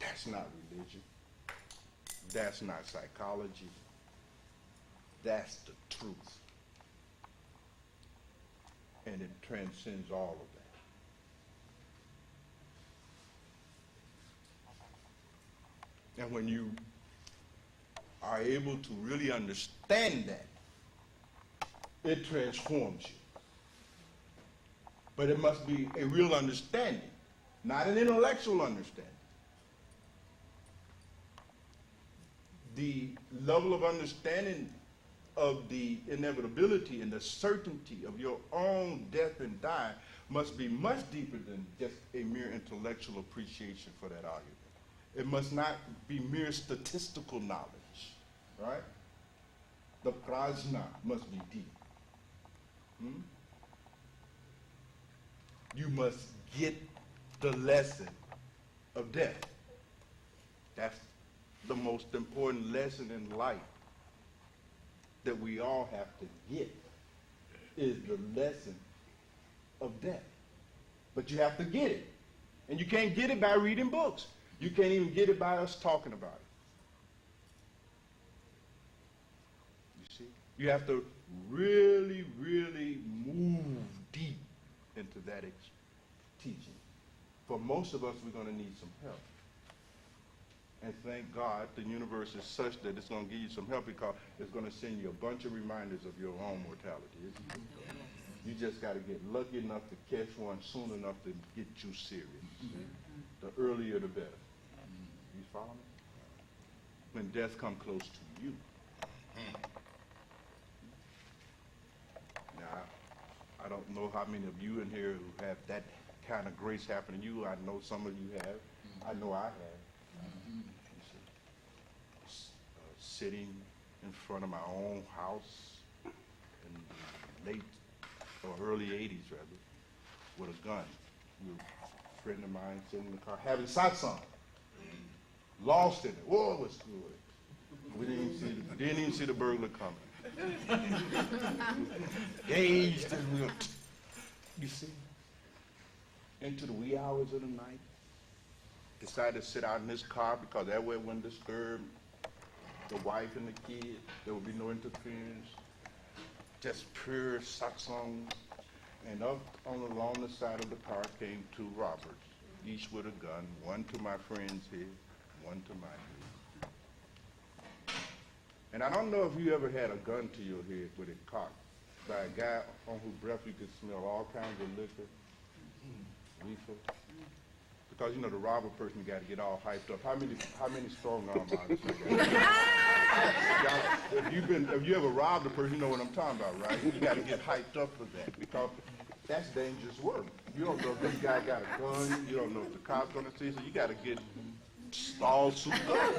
That's not religion. That's not psychology. That's the truth. And it transcends all of that. And when you are able to really understand that, it transforms you. But it must be a real understanding, not an intellectual understanding. The level of understanding of the inevitability and the certainty of your own death and dying must be much deeper than just a mere intellectual appreciation for that argument. It must not be mere statistical knowledge, right? The prajna must be deep. You must get the lesson of death. That's the most important lesson in life that we all have to get, is the lesson of death. But you have to get it. And you can't get it by reading books. You can't even get it by us talking about it. You see? You have to really, really move deep into that teaching for most of us, we're going to need some help. And thank God the universe is such that it's going to give you some help because it's going to send you a bunch of reminders of your own mortality. You just got to get lucky enough to catch one soon enough to get you serious. The earlier the better. You follow me? When death come close to you. Now, I don't know how many of you in here who have that kind of grace happen to you. I know some of you have. I know I have. You see, sitting in front of my own house in the late or early 80s, rather, with a gun. A friend of mine sitting in the car having satsang. Lost in it. Whoa, it was good. We didn't even see the burglar coming. Gazed and we were, you see, into the wee hours of the night. Decided to sit out in this car because that way it wouldn't disturb the wife and the kids. There would be no interference. Just pure satsang. And up along the side of the car came two robbers, each with a gun, one to my friend's head, one to my head. And I don't know if you ever had a gun to your head with it cocked by a guy on whose breath you could smell all kinds of liquor, reefer. Because you know the robber person got to get all hyped up. How many strong arm artists you got? If you ever robbed a person, you know what I'm talking about, right? You got to get hyped up for that because that's dangerous work. You don't know if this guy got a gun. You don't know if the cop's gonna see. So you got to get all souped up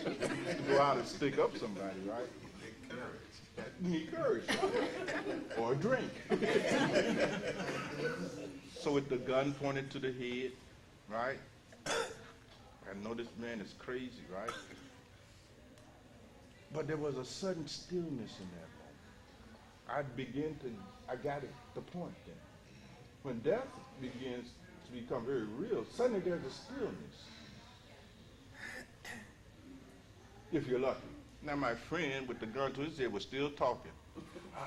to go out and stick up somebody, right? You need courage, or a drink. So with the gun pointed to the head, right? I know this man is crazy, right? But there was a sudden stillness in that moment. I got it, the point then. When death begins to become very real, suddenly there's a stillness. If you're lucky. Now my friend with the gun to his head was still talking.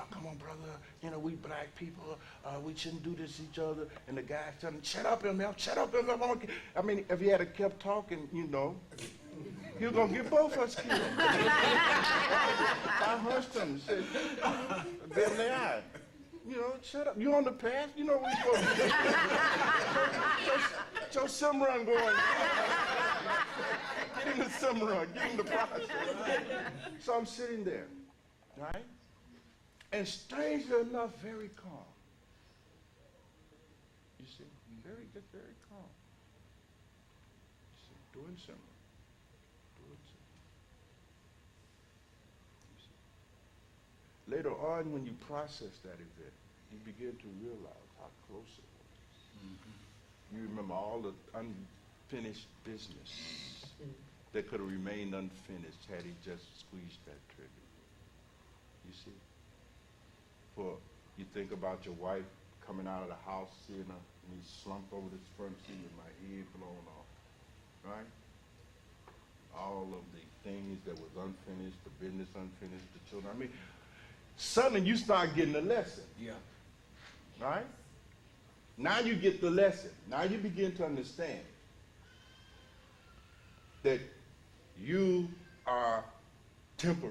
Come on, brother, you know, we black people, we shouldn't do this to each other. And the guy's telling him, shut up, MF, shut up, MF. I mean, if he had kept talking, you know, he was gonna get both of us killed. I hushed him and said, damn the eye. You know, shut up. You on the path? You know what we're supposed to do. Get your Simran going. Get him the Simran, get him the process. So I'm sitting there, right? And strangely enough, very calm. You see, very calm. You see, doing Simran. Later on, when you process that event, you begin to realize how close it was. Mm-hmm. You remember all the unfinished business that could have remained unfinished had he just squeezed that trigger. You see? For you think about your wife coming out of the house, seeing her, and he slumped over this front seat with my head blown off, right? All of the things that was unfinished, the business unfinished, the children. I mean, suddenly you start getting the lesson. Yeah. Right? Now you get the lesson. Now you begin to understand that you are temporary.